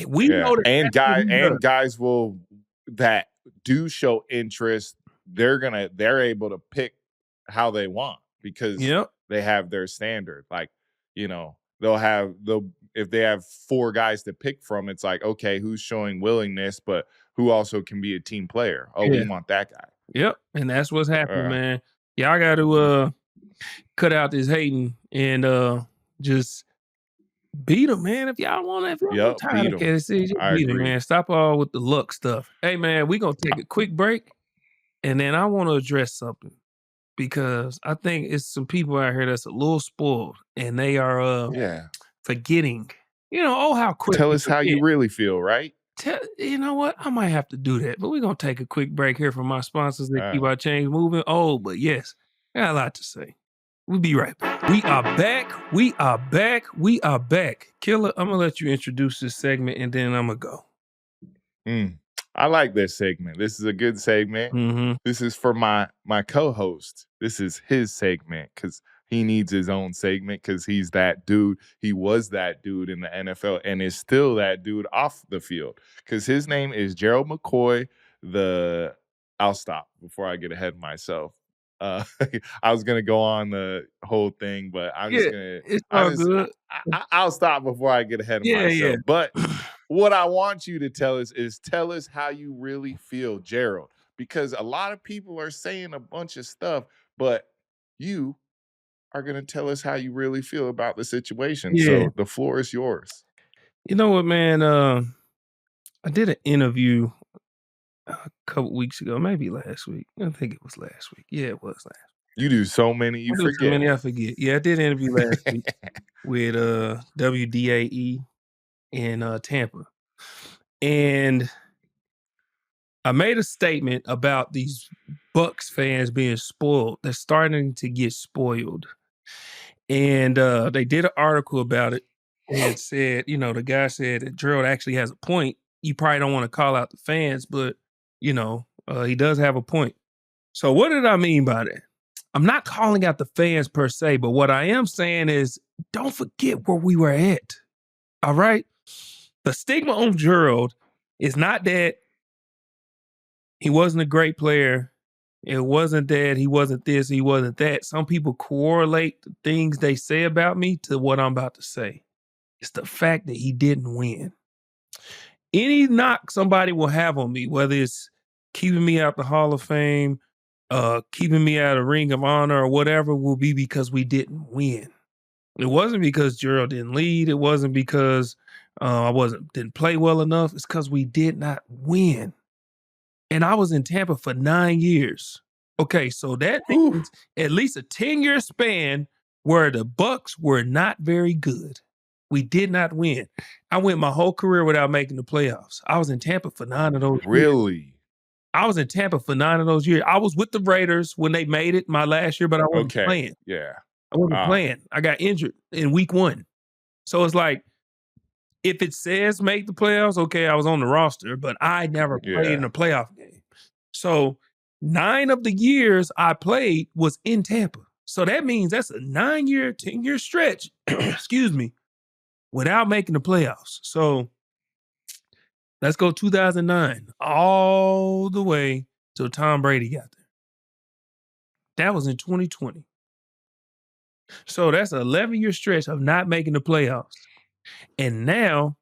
We know that, and guys will that do show interest. They're able to pick how they want because they have their standard. Like, if they have 4 guys to pick from, it's like, okay, who's showing willingness, but who also can be a team player? Oh, we want that guy. Yep, and that's what's happening, man. Y'all got to cut out this hating and just beat them, man. If y'all want to, beat them, man. Stop all with the luck stuff. Hey, man, we're going to take a quick break, and then I want to address something because I think it's some people out here that's a little spoiled, and they are forgetting, how quick. Tell us how you really feel, right? You know what? I might have to do that, but we're going to take a quick break here from my sponsors that keep our chains moving. Oh, but yes, I got a lot to say. We'll be right back. We are back. We are back. We are back. Killer, I'm going to let you introduce this segment, and then I'm going to go. I like this segment. This is a good segment. This is for my co-host. This is his segment because he needs his own segment because he's that dude. He was that dude in the NFL and is still that dude off the field because his name is Gerald McCoy. I'll stop before I get ahead of myself. I was gonna go on the whole thing, but I'm just gonna. It's all good. I'll stop before I get ahead of myself. Yeah. But what I want you to tell us is tell us how you really feel, Gerald, because a lot of people are saying a bunch of stuff, but you are gonna tell us how you really feel about the situation. So the floor is yours. You know what, man? I did an interview a couple weeks ago, maybe last week. I think it was last week. Yeah, it was last week. You do so many, you forget. So many, I forget. Yeah, I did an interview last week with WDAE in Tampa. And I made a statement about these Bucs fans being spoiled. They're starting to get spoiled. And they did an article about it and said, the guy said that Gerald actually has a point. You probably don't want to call out the fans, but he does have a point. So what did I mean by that? I'm not calling out the fans per se, but what I am saying is don't forget where we were at. All right? The stigma on Gerald is not that he wasn't a great player. It wasn't that he wasn't this, he wasn't that. Some people correlate the things they say about me to what I'm about to say. It's the fact that he didn't win. Any knock somebody will have on me, whether it's keeping me out the Hall of Fame, keeping me out of Ring of Honor or whatever, will be because we didn't win. It wasn't because Gerald didn't lead. It wasn't because I didn't play well enough. It's because we did not win. And I was in Tampa for 9 years. Okay, so that means at least a 10-year span where the Bucs were not very good. We did not win. I went my whole career without making the playoffs. I was in Tampa for 9 of those years. Really? I was in Tampa for 9 of those years. I was with the Raiders when they made it my last year, but I wasn't playing. Yeah. I wasn't playing. I got injured in week 1. So it's like, if it says make the playoffs, okay, I was on the roster, but I never played in a playoff game. So 9 of the years I played was in Tampa. So that means that's a 9-year, 10-year stretch, excuse me, without making the playoffs. So let's go 2009 all the way till Tom Brady got there. That was in 2020. So that's an 11-year stretch of not making the playoffs. And now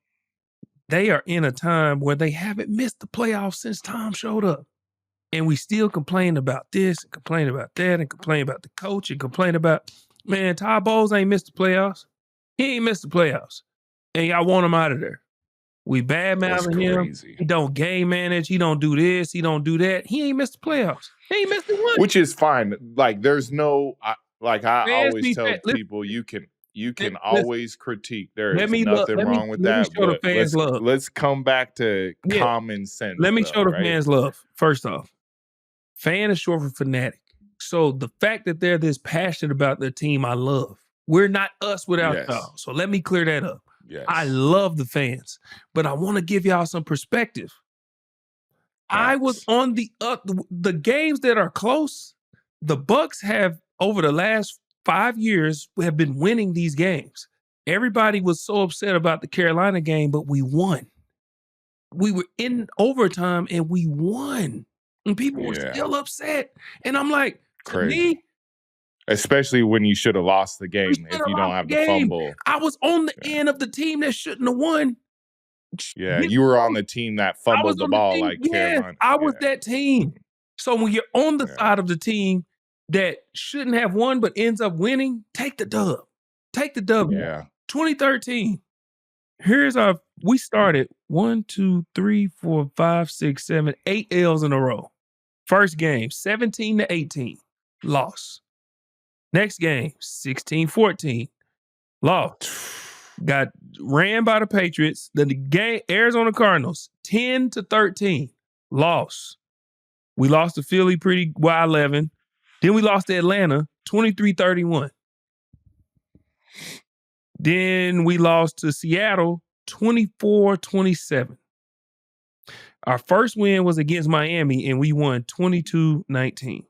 they are in a time where they haven't missed the playoffs since Tom showed up. And we still complain about this and complain about that and complain about the coach and complain about, man, Todd Bowles ain't missed the playoffs. He ain't missed the playoffs. And y'all want him out of there. We bad-mouthing him. He don't game manage. He don't do this. He don't do that. He ain't missed the playoffs. He ain't missed the one. Which is fine. Like, there's no, I always tell people, you can always critique. There is nothing wrong with that. But let's come back to common sense. Let me show the fans love. First off, fan is short for fanatic. So the fact that they're this passionate about their team, I love. We're not us without y'all. So let me clear that up. Yes. I love the fans, but I want to give y'all some perspective. I was on the games that are close. The Bucs have, over the last 5 years, have been winning these games. Everybody was so upset about the Carolina game, but we won. We were in overtime and we won. And people were still upset. And I'm like, crazy. Especially when you should have lost the game if you don't have the fumble. I was on the end of the team that shouldn't have won. Yeah, you were on the team that fumbled the ball like Carolina. I was that team. So when you're on the side of the team that shouldn't have won but ends up winning, take the dub. Take the dub. Yeah. 2013. We started 1, 2, 3, 4, 5, 6, 7, 8 L's in a row. First game, 17-18, loss. Next game, 16-14, loss. Got ran by the Patriots. The game, Arizona Cardinals, 10-13, loss. We lost to Philly by 11. Then we lost to Atlanta, 23-31. Then we lost to Seattle, 24-27. Our first win was against Miami, and we won 22-19.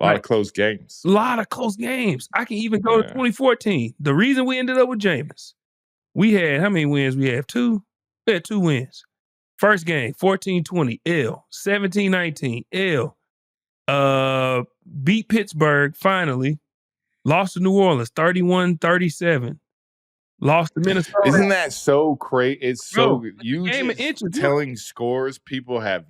A lot of close games. A lot of close games. I can even go to 2014. The reason we ended up with Jameis, we had, how many wins? We had 2. We had 2 wins. First game, 14-20, L. 17-19, L. Beat Pittsburgh, finally. Lost to New Orleans, 31-37. Lost to Minnesota. Isn't that so crazy? It's so you telling scores. People have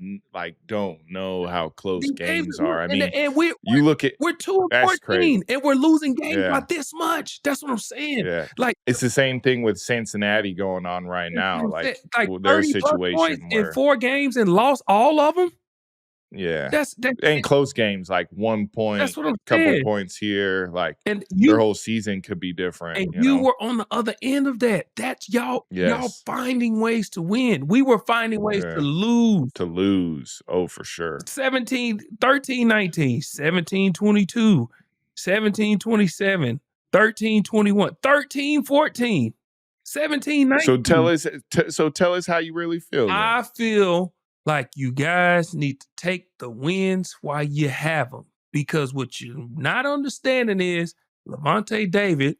don't know how close games are. I mean, and you look at we're 2-14 and we're losing games by this much. That's what I'm saying. Yeah. Like, it's the same thing with Cincinnati going on right now. Like their situation in 4 games and lost all of them. Yeah, that's and close games, like 1 point, that's what I'm couple saying. Points here, like and their whole season could be different. And you were on the other end of that. That's y'all finding ways to win. We were finding ways to lose. To lose, oh for sure. 13-19, 17-22, 17-27, 13-21, 13-14, 17-19. So tell us how you really feel. I feel like you guys need to take the wins while you have them. Because what you're not understanding is Levante David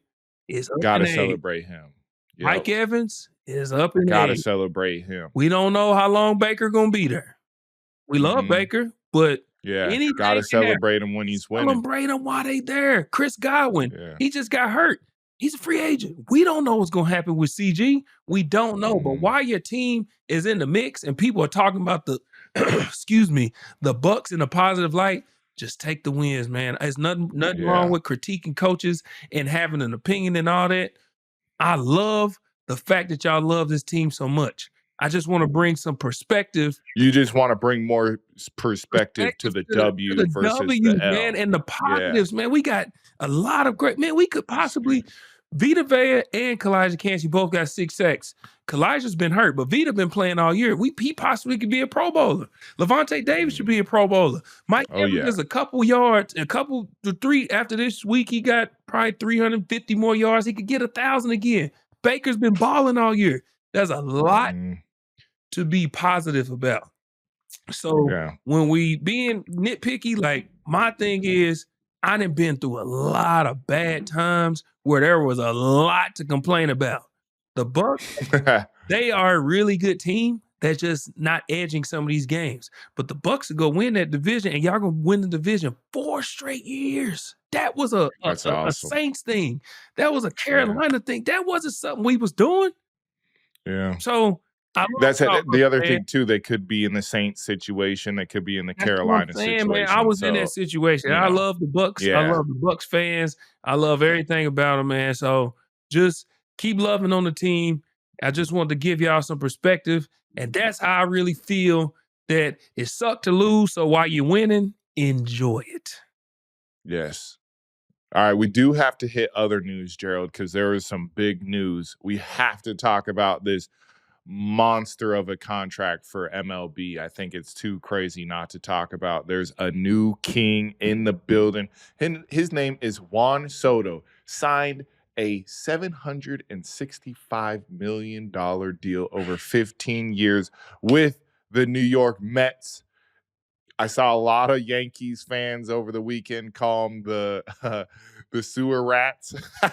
is up Gotta in celebrate him. Yep. Mike Evans is up in Gotta celebrate him. We don't know how long Baker gonna be there. We love Baker, but gotta celebrate him when he's winning. Celebrate him while they there. Chris Godwin, he just got hurt. He's a free agent. We don't know what's going to happen with CG. We don't know. But while your team is in the mix and people are talking about the, the Bucs in a positive light, just take the wins, man. There's nothing wrong with critiquing coaches and having an opinion and all that. I love the fact that y'all love this team so much. I just want to bring some perspective. You just want to bring more perspective to the W versus the L. Man, and the positives, man. We got a lot of great, man. We could possibly Vita Vea and Kalijah Kancey both got 6 sacks. Kalijah's been hurt, but Vita been playing all year. He possibly could be a Pro Bowler. Levante Davis should be a Pro Bowler. Mike Evans is a couple yards, a couple to 3 after this week. He got probably 350 more yards. He could get 1,000 again. Baker's been balling all year. There's a lot to be positive about. So when we being nitpicky, like my thing is, I done been through a lot of bad times where there was a lot to complain about. The Bucs, they are a really good team that's just not edging some of these games. But the Bucs will go win that division, and y'all gonna win the division 4 straight years. That was a Saints thing. That was a Carolina thing. That wasn't something we was doing. Yeah. So that's the other thing too. They could be in the Saints situation. They could be in the Carolina situation. Man, I was in that situation. I love the Bucs. Yeah. I love the Bucs fans. I love everything about them, man. So just keep loving on the team. I just want to give y'all some perspective, and that's how I really feel. That it sucked to lose. So while you're winning, enjoy it. Yes. All right, we do have to hit other news, Gerald, because there is some big news. We have to talk about this monster of a contract for MLB. I think it's too crazy not to talk about. There's a new king in the building. His name is Juan Soto, signed a $765 million deal over 15 years with the New York Mets. I saw a lot of Yankees fans over the weekend call them the sewer rats. I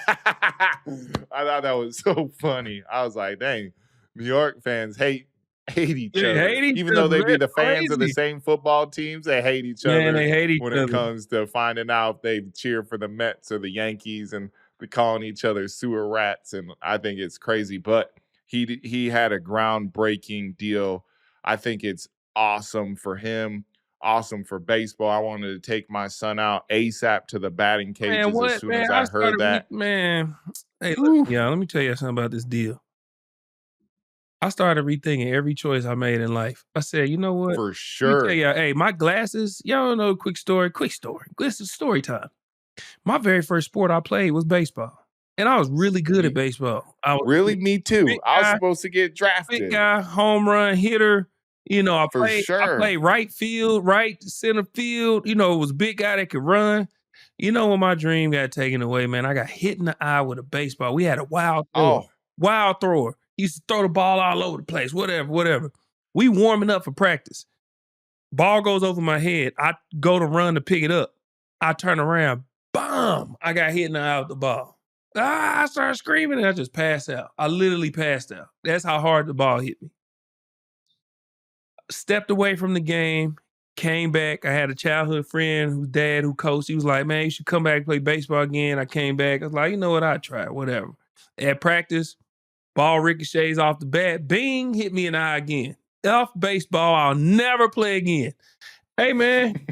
thought that was so funny. I was like, dang, New York fans hate each other. Even though they be the fans of the same football teams, they hate each other. Man, they hate each other. When it comes to finding out if they cheer for the Mets or the Yankees, and they're calling each other sewer rats. And I think it's crazy. But he had a groundbreaking deal. I think it's awesome for him. Awesome for baseball. I wanted to take my son out ASAP to the batting cages as soon as I heard that. Hey, let me tell you something about this deal. I started rethinking every choice I made in life. I said, you know what? For sure. Let me tell you, hey, my glasses, y'all know, quick story. This is story time. My very first sport I played was baseball. And I was really good at baseball. Me too. I was supposed to get drafted. Big guy, home run hitter. You know, I played right field, right center field. You know, it was a big guy that could run. You know, when my dream got taken away, man, I got hit in the eye with a baseball. We had a wild thrower. He used to throw the ball all over the place, whatever. We warming up for practice. Ball goes over my head. I go to run to pick it up. I turn around. Boom! I got hit in the eye with the ball. I started screaming and I just passed out. I literally passed out. That's how hard the ball hit me. Stepped away from the game, came back. I had a childhood friend whose dad who coached. He was like, man, you should come back and play baseball again. I came back. I was like, you know what? I tried, whatever. At practice, ball ricochets off the bat. Bing, hit me in the eye again. Off baseball, I'll never play again. Hey, man,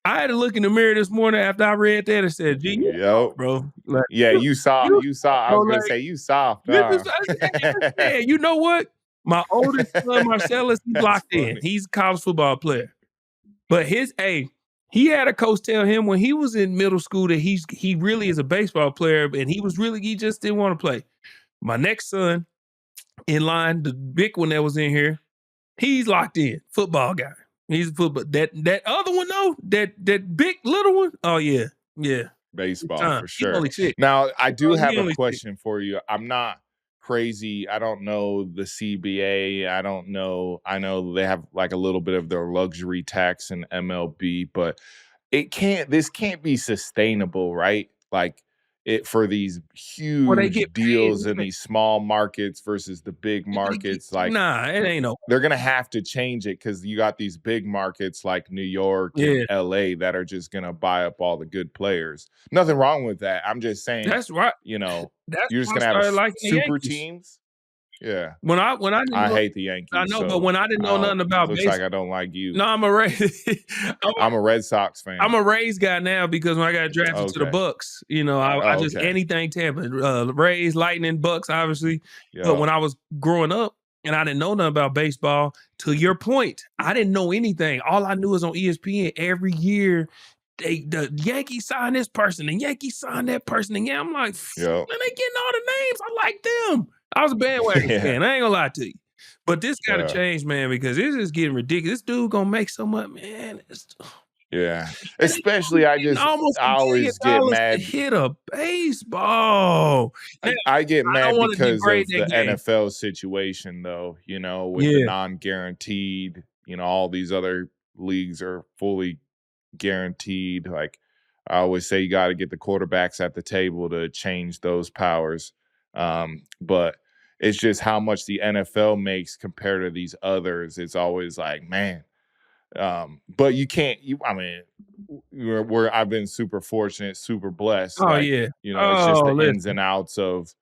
I had to look in the mirror this morning after I read that and said, gee, bro. Like, you saw. I was going to say, you soft. You know what? My oldest son, Marcellus, he's locked in. He's a college football player. But he had a coach tell him when he was in middle school that he really is a baseball player, and he just didn't want to play. My next son in line, the big one that was in here, he's locked in. Football guy. He's a football. That other one though, that big little one, oh yeah. Baseball for sure. Now I do have a question for you. I'm not crazy. I don't know the CBA. I don't know. I know they have like a little bit of their luxury tax in MLB, but this can't be sustainable, right? Like it for these huge deals in these small markets versus the big markets. Like, nah, it ain't no. They're gonna have to change it because you got these big markets like New York and LA that are just gonna buy up all the good players. Nothing wrong with that. I'm just saying that's right. You know, you're just gonna have super teams. Yeah. When I hate the Yankees. I know, but when I didn't know nothing about baseball, looks like I don't like you. No, I'm a Rays. I'm a Red Sox fan. I'm a Rays guy now because when I got drafted to the Bucs, you know, I just anything Tampa, Rays, Lightning, Bucs, obviously. But when I was growing up, and I didn't know nothing about baseball. To your point, I didn't know anything. All I knew was on ESPN every year, the Yankees signed this person, and Yankees signed that person. And I'm like, man, they getting all the names. I like them. I was a bandwagon fan. I ain't gonna lie to you. But this got to change, man, because this is getting ridiculous. This dude gonna make so much, man. Especially I always get mad. To hit a baseball. I get mad because of the NFL situation, though. With the non-guaranteed. All these other leagues are fully guaranteed. Like I always say, you got to get the quarterbacks at the table to change those powers. But it's just how much the NFL makes compared to these others. It's always like, man. But you can't. I've been super fortunate, super blessed. Oh like, yeah. It's just the ins and outs of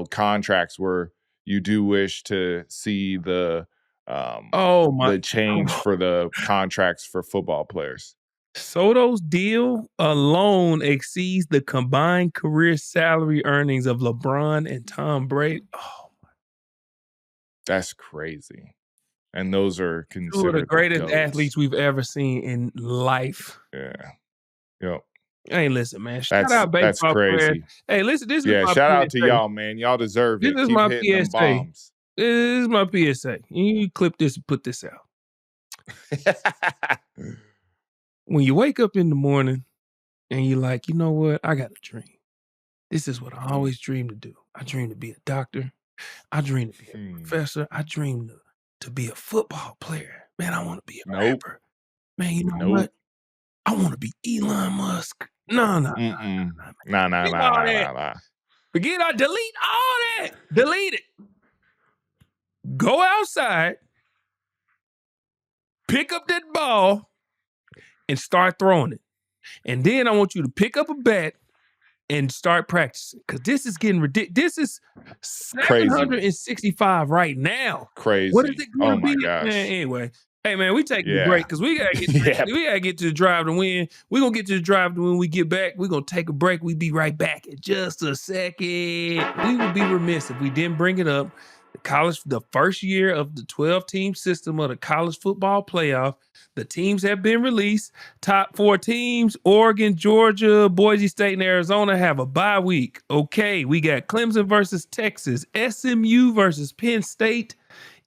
contracts where you do wish to see the change for the contracts for football players. Soto's deal alone exceeds the combined career salary earnings of LeBron and Tom Brady. Oh my. That's crazy. And those are considered two of the greatest athletes we've ever seen in life. Yeah. Yep. Hey, listen, man. Shout out baseball That's crazy. players. Hey, listen, this is my shout PSA. out to y'all, man. Y'all deserve it. This is Keep my hitting them PSA. bombs. This is my PSA. You clip this and put this out. When you wake up in the morning and you're like, you know what? I got a dream. This is what I always dreamed to do. I dream to be a doctor. I dream to be a professor. I dream to be a football player. Man, I want to be a rapper. Man, you know what? I want to be Elon Musk. No. Forget I delete all that. Delete it. Go outside, pick up that ball, and start throwing it. And then I want you to pick up a bat and start practicing. Because this is getting ridiculous. This is 765 right now. Crazy. What is it going to be? My gosh. Man, anyway. Hey, man, we taking a break because we got to get to the drive to win. We're going to get to the drive to win. We get back. We're going to take a break. We'll be right back in just a second. We would be remiss if we didn't bring it up. The first year of the 12-team system of the college football playoff. The teams have been released. Top 4 teams, Oregon, Georgia, Boise State, and Arizona have a bye week. Okay, we got Clemson versus Texas, SMU versus Penn State,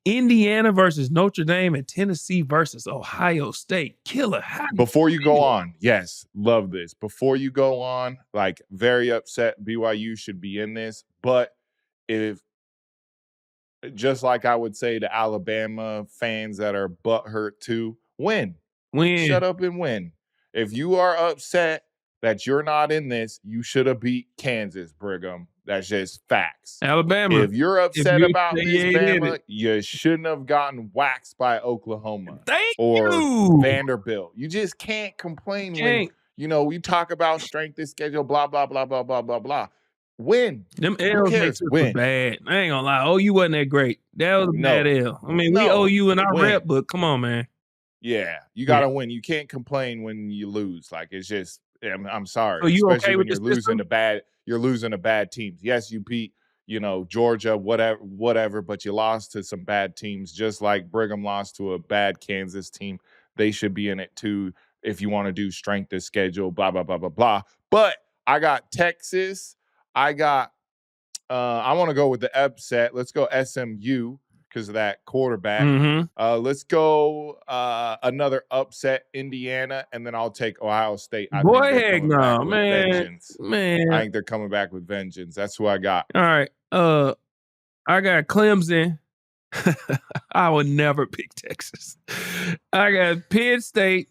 Indiana versus Notre Dame, and Tennessee versus Ohio State. Killer. Before you go on, yes, love this. Before you go on, like very upset BYU should be in this, but just like I would say to Alabama fans that are butthurt too, win. Shut up and win. If you are upset that you're not in this, you should have beat Kansas, Brigham. That's just facts. Alabama. If you're upset about this, Bama, you shouldn't have gotten waxed by Oklahoma or Vanderbilt. You just can't complain when, we talk about strength of schedule, blah, blah, blah, blah, blah, blah, blah. Win. Them L's makes us look bad. I ain't gonna lie. OU wasn't that great. That was a bad L. I mean, we owe you in our rep, but come on, man. Yeah, you gotta win. You can't complain when you lose. Like it's just, I'm sorry. So you especially okay when with you're losing to bad. You're losing to bad teams. Yes, you beat, Georgia, whatever, but you lost to some bad teams. Just like Brigham lost to a bad Kansas team. They should be in it too if you want to do strength of schedule. Blah blah blah blah blah. But I got Texas. I want to go with the upset. Let's go SMU because of that quarterback. Let's go another upset, Indiana, and then I'll take Ohio State. Boy, heck no, man. I think they're coming back with vengeance. That's who I got. All right. I got Clemson. I would never pick Texas. I got Penn State,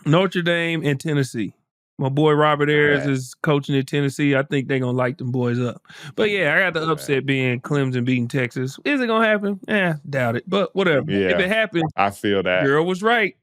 Notre Dame, and Tennessee. My boy Robert Ayers is coaching at Tennessee. I think they're going to light them boys up. But yeah, I got the upset being Clemson beating Texas. Is it going to happen? Doubt it. But whatever. Yeah, if it happens, I feel that. Gerald was right.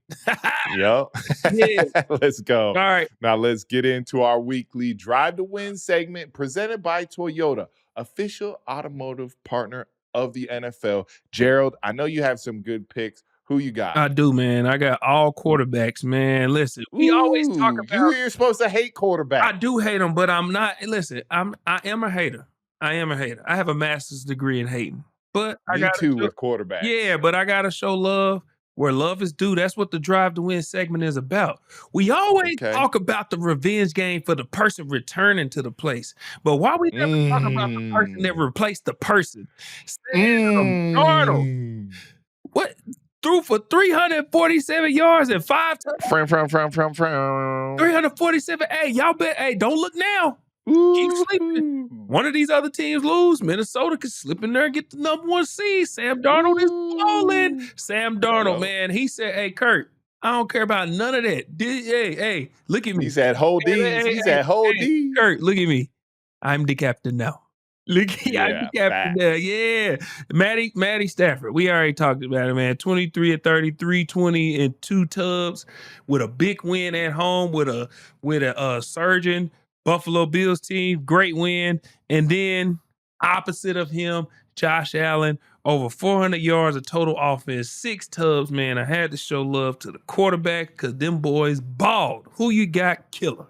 Yep. Yeah. Let's go. All right. Now let's get into our weekly Drive to Win segment presented by Toyota, official automotive partner of the NFL. Gerald, I know you have some good picks. Who you got? I do, man. I got all quarterbacks, man. Listen, we always talk about you're supposed to hate quarterbacks. I do hate them, but I'm not. Listen, I am a hater. I am a hater. I have a master's degree in hating. But I Me gotta too show, with quarterbacks. yeah, but I gotta show love where love is due. That's what the Drive to Win segment is about. We always talk about the revenge game for the person returning to the place, but why we never talk about the person that replaced the person? Sam Darnold, what, threw for 347 yards and 5 touchdowns. 347. Hey, y'all bet. Hey, don't look now. Keep sleeping. One of these other teams lose. Minnesota could slip in there and get the number 1 seed. Sam Darnold is balling. Sam Darnold, man. He said, hey, Kurt, I don't care about none of that. Hey, look at me. He said, hold these. He said, hold these. Kurt, look at me. I'm the captain now. Look, I'm the captain now. Yeah. Matty Stafford. We already talked about it, man. 23 of 30, 320 and 2 tubs with a big win at home with a surging Buffalo Bills team. Great win. And then opposite of him, Josh Allen, over 400 yards of total offense, 6 tubs, man. I had to show love to the quarterback because them boys balled. Who you got, killer?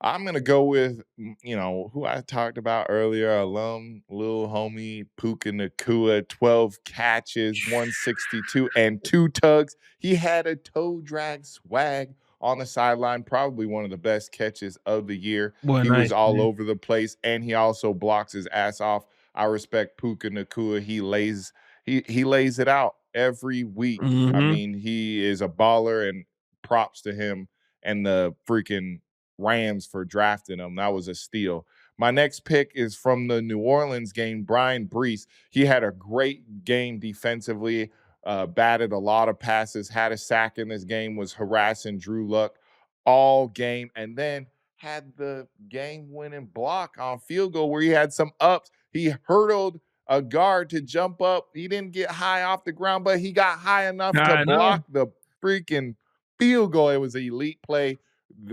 I'm going to go with, who I talked about earlier, alum, little homie, Puka Nacua, 12 catches, 162, and 2 tugs. He had a toe drag swag on the sideline, probably one of the best catches of the year. He was all over the place, and he also blocks his ass off. I respect Puka Nacua. He lays it out every week. I mean, he is a baller, and props to him and the freaking Rams for drafting him. That was a steal. My next pick is from the New Orleans game, Brian Brees. He had a great game defensively, batted a lot of passes, had a sack in this game, was harassing Drew Luck all game, and then had the game-winning block on field goal where he had some ups. He hurdled a guard to jump up. He didn't get high off the ground, but he got high enough to block the freaking field goal. It was an elite play.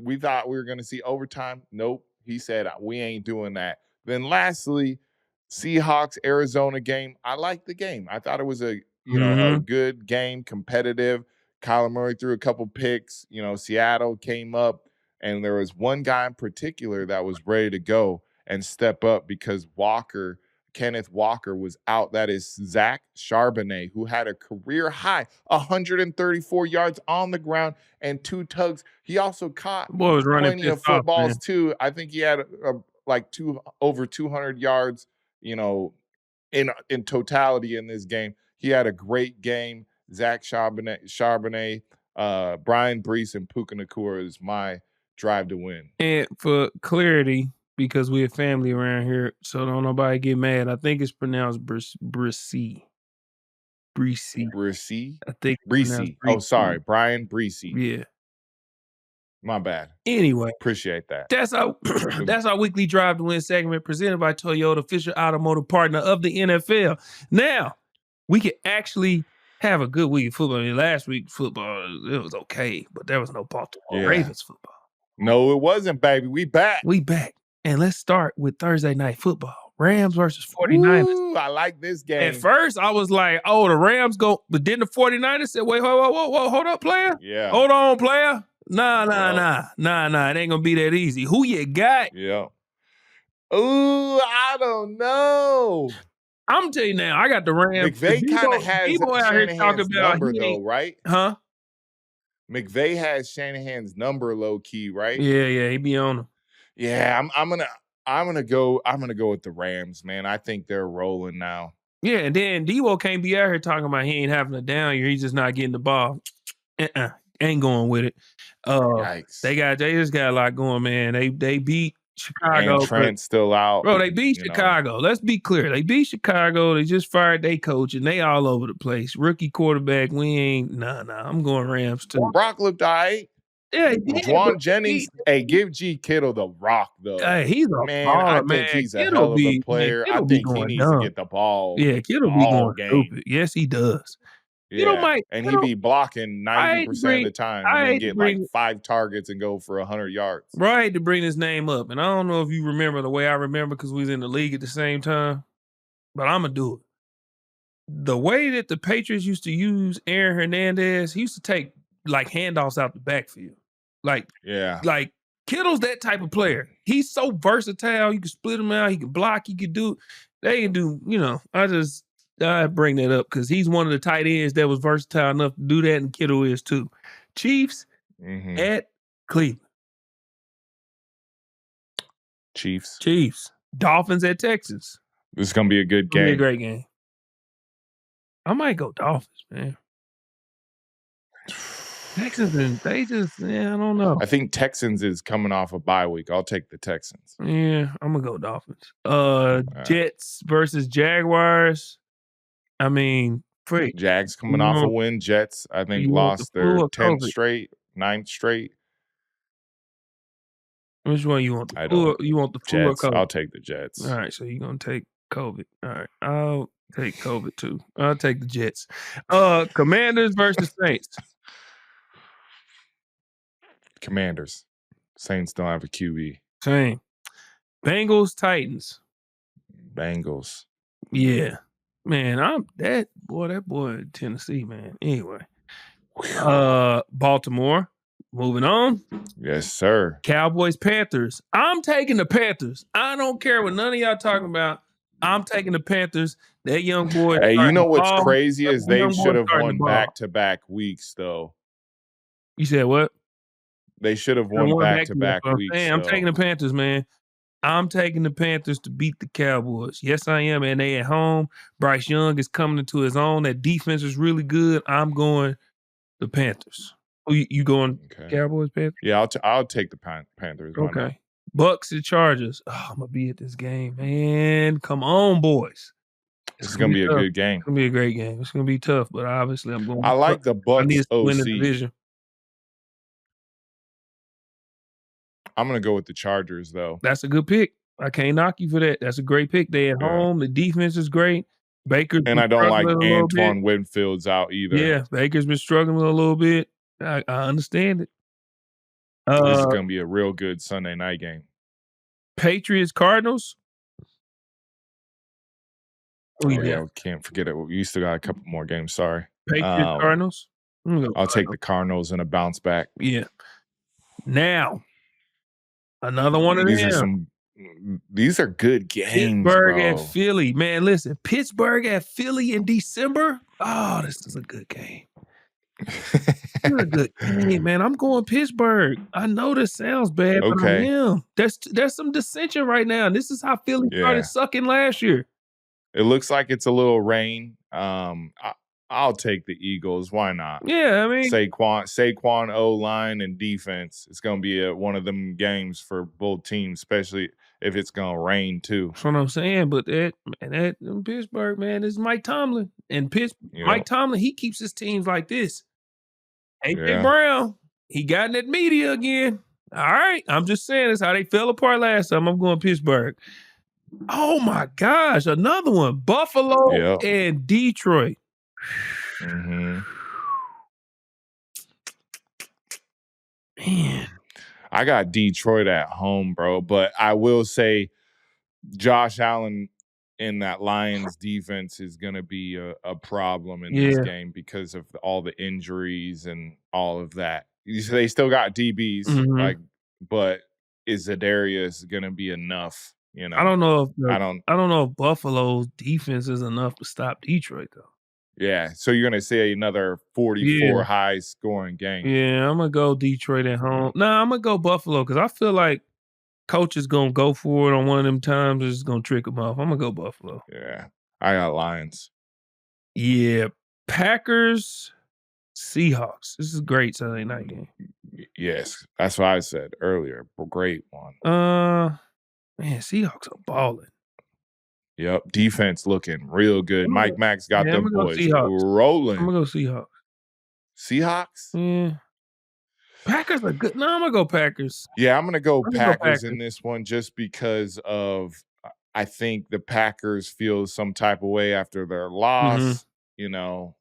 We thought we were going to see overtime. Nope. He said, we ain't doing that. Then lastly, Seahawks-Arizona game. I liked the game. I thought it was a good game, competitive. Kyler Murray threw a couple picks. Seattle came up, and there was one guy in particular that was ready to go and step up because Kenneth Walker was out. That is Zach Charbonnet, who had a career high 134 yards on the ground and 2 tugs. He also caught plenty of footballs too. I think he had over 200 yards, in totality in this game. He had a great game. Zach Charbonnet, Brian Brees, and Puka Nacua is my drive to win. And for clarity, because we're family around here, so don't nobody get mad. I think it's pronounced Breesy. I think Breesy. Oh, sorry. Brian Breesy. Yeah. My bad. Anyway. Appreciate that. That's our weekly Drive to Win segment presented by Toyota, official automotive partner of the NFL. Now, we can actually have a good week of football. I mean, last week football, it was okay, but there was no Baltimore Ravens football. No, it wasn't, baby. We back. And let's start with Thursday night football. Rams versus 49ers. Ooh, I like this game. At first, I was like, oh, the Rams go. But then the 49ers said, wait, whoa, hold up, player. Yeah. Hold on, player. Nah. It ain't going to be that easy. Who you got? Yeah. Ooh, I don't know. I'm going to tell you now, I got the Rams. McVay kind of has Shanahan's number, though, right? Huh? McVay has Shanahan's number low key, right? Yeah, he be on him. Yeah, I'm gonna go with the Rams, man. I think they're rolling now. Yeah, and then Devo can't be out here talking about he ain't having a down year. He's just not getting the ball. Ain't going with it. Yikes. They just got a lot going, man. They beat Chicago. And Trent's still out. Bro, they beat Chicago. Let's be clear. They beat Chicago. They just fired their coach, and they all over the place. Rookie quarterback. We ain't. Nah. I'm going Rams too. Brock looked all right. Yeah, Juan Jennings. Give G Kittle the rock though. Hey, he's a man. baller, I think he's a hell of a player. I think he needs to get the ball. Yeah, Kittle be going stupid. Yes, he does. Yeah, he be blocking 90% of the time and then get like 5 targets and go for 100 yards. Right, to bring his name up. And I don't know if you remember the way I remember because we was in the league at the same time, but I'm going to do it. The way that the Patriots used to use Aaron Hernandez, he used to take like handoffs out the backfield. Like Kittle's that type of player. He's so versatile. You can split him out. He can block. He can do. They can do. I bring that up because he's one of the tight ends that was versatile enough to do that, and Kittle is too. Chiefs at Cleveland. Chiefs. Dolphins at Texans. This is gonna be a good game. Be a great game. I might go Dolphins, man. Texans, I don't know. I think Texans is coming off a bye week. I'll take the Texans. Yeah, I'm gonna go Dolphins. Jets versus Jaguars. I mean, Jags coming off a win. Jets, I think, lost their 10th straight, 9th straight. Which one you want? You want the flu Jets? I'll take the Jets. All right, so you're gonna take COVID. All right, I'll take COVID too. I'll take the Jets. Commanders versus Saints. Commanders. Saints don't have a QB. Same. Bengals, Titans. Bengals. Yeah. Man, that boy in Tennessee, man. Anyway. Baltimore. Moving on. Yes, sir. Cowboys, Panthers. I'm taking the Panthers. I don't care what none of y'all talking about. I'm taking the Panthers. That young boy. Hey, you know what's crazy is they should have won back-to-back weeks, though. You said what? They should have won back-to-back weeks. I'm taking the Panthers, man. I'm taking the Panthers to beat the Cowboys. Yes, I am, and they at home. Bryce Young is coming into his own. That defense is really good. I'm going the Panthers. You going Cowboys, Panthers? Yeah, I'll take the Panthers. Okay. Bucs and Chargers. Oh, I'm going to be at this game, man. Come on, boys. It's going to be a good game. It's going to be a great game. It's going to be tough, but obviously I'm going. I like the Bucs. I need to win the division. I'm going to go with the Chargers, though. That's a good pick. I can't knock you for that. That's a great pick. They at home. The defense is great. Baker's and I don't like Antoine Winfield's out either. Yeah, Baker's been struggling a little bit. I understand it. This is going to be a real good Sunday night game. Patriots, Cardinals. Yeah, we can't forget it. We still got a couple more games. Sorry. Patriots, Cardinals. I'll take the Cardinals in a bounce back. Yeah. Now, another one of them. These are good games. Pittsburgh at Philly. Man, listen. Pittsburgh at Philly in December. Oh, this is a good game. This is a good game, man. I'm going Pittsburgh. I know this sounds bad, but I am. There's some dissension right now. This is how Philly started sucking last year. It looks like it's a little rain. I'll take the Eagles. Why not? Yeah, I mean Saquon O-line and defense. It's going to be one of them games for both teams, especially if it's going to rain too. That's what I'm saying. But that Pittsburgh, man, this is Mike Tomlin. And Mike Tomlin, he keeps his teams like this. A.J. Brown, he got in that media again. All right. I'm just saying that's how they fell apart last time. I'm going Pittsburgh. Oh, my gosh. Another one. Buffalo and Detroit. Mm-hmm. Man. I got Detroit at home, bro. But I will say Josh Allen in that Lions defense is going to be a problem in this game because of all the injuries and all of that. They still got DBs, but is Zadarius going to be enough? You know, I don't know if Buffalo's defense is enough to stop Detroit though. Yeah, so you're going to see another 44 high scoring game. Yeah, I'm going to go Detroit at home. Nah, I'm going to go Buffalo because I feel like coach is going to go for it on one of them times. It's going to trick him off. I'm going to go Buffalo. Yeah, I got Lions. Yeah, Packers, Seahawks. This is a great Sunday night game. Yes, that's what I said earlier. Great one. Man, Seahawks are balling. Yep, defense looking real good. Mike Max got them boys rolling. I'm going to go Seahawks. Seahawks? Yeah. Packers are good. No, I'm going to go Packers. Yeah, I'm going to go Packers in this one just because of I think the Packers feel some type of way after their loss, you know.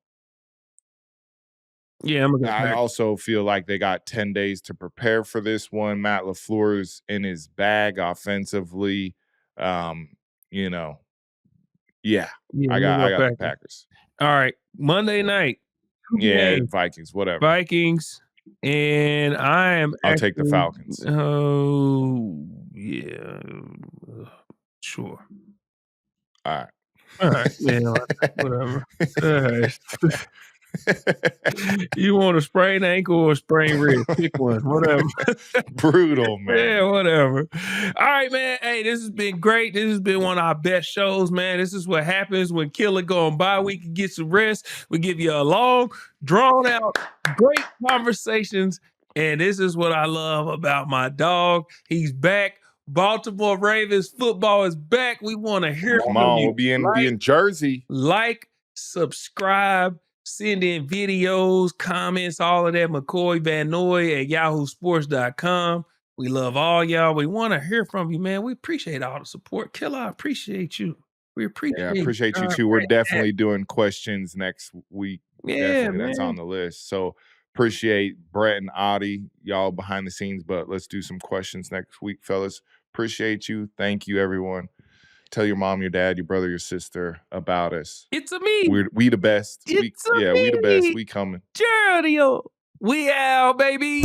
Yeah, I'm going to go Packers. I also feel like they got 10 days to prepare for this one. Matt LaFleur's in his bag offensively. You know. Yeah, I got the Packers. All right, Monday night. Yeah, Vikings, whatever. Vikings, And I am I'll take the Falcons. Oh, yeah. Sure. All right. Yeah, whatever. All right. You want a sprained ankle or a sprained wrist? Pick one. Whatever. Brutal, man. Yeah, whatever. All right, man. Hey, this has been great. This has been one of our best shows, man. This is what happens when Killer going by. We can get some rest. We give you a long, drawn out, great conversations. And this is what I love about my dog. He's back. Baltimore Ravens football is back. We want to hear Come from on, you. we'll be in Jersey. Like, subscribe, send in videos, comments, all of that. McCoy Van Noy at yahoosports.com. We love all y'all. We want to hear from you, man. We appreciate all the support. Killer, I appreciate you. We appreciate you too. We're definitely doing questions next week. Yeah, definitely. man. That's on the list. So appreciate Brett and Audie, y'all behind the scenes, but let's do some questions next week, fellas. Appreciate you. Thank you, everyone. Tell your mom, your dad, your brother, your sister about us. It's a me. We the best. It's we the best. We coming. Gerald, we out, baby.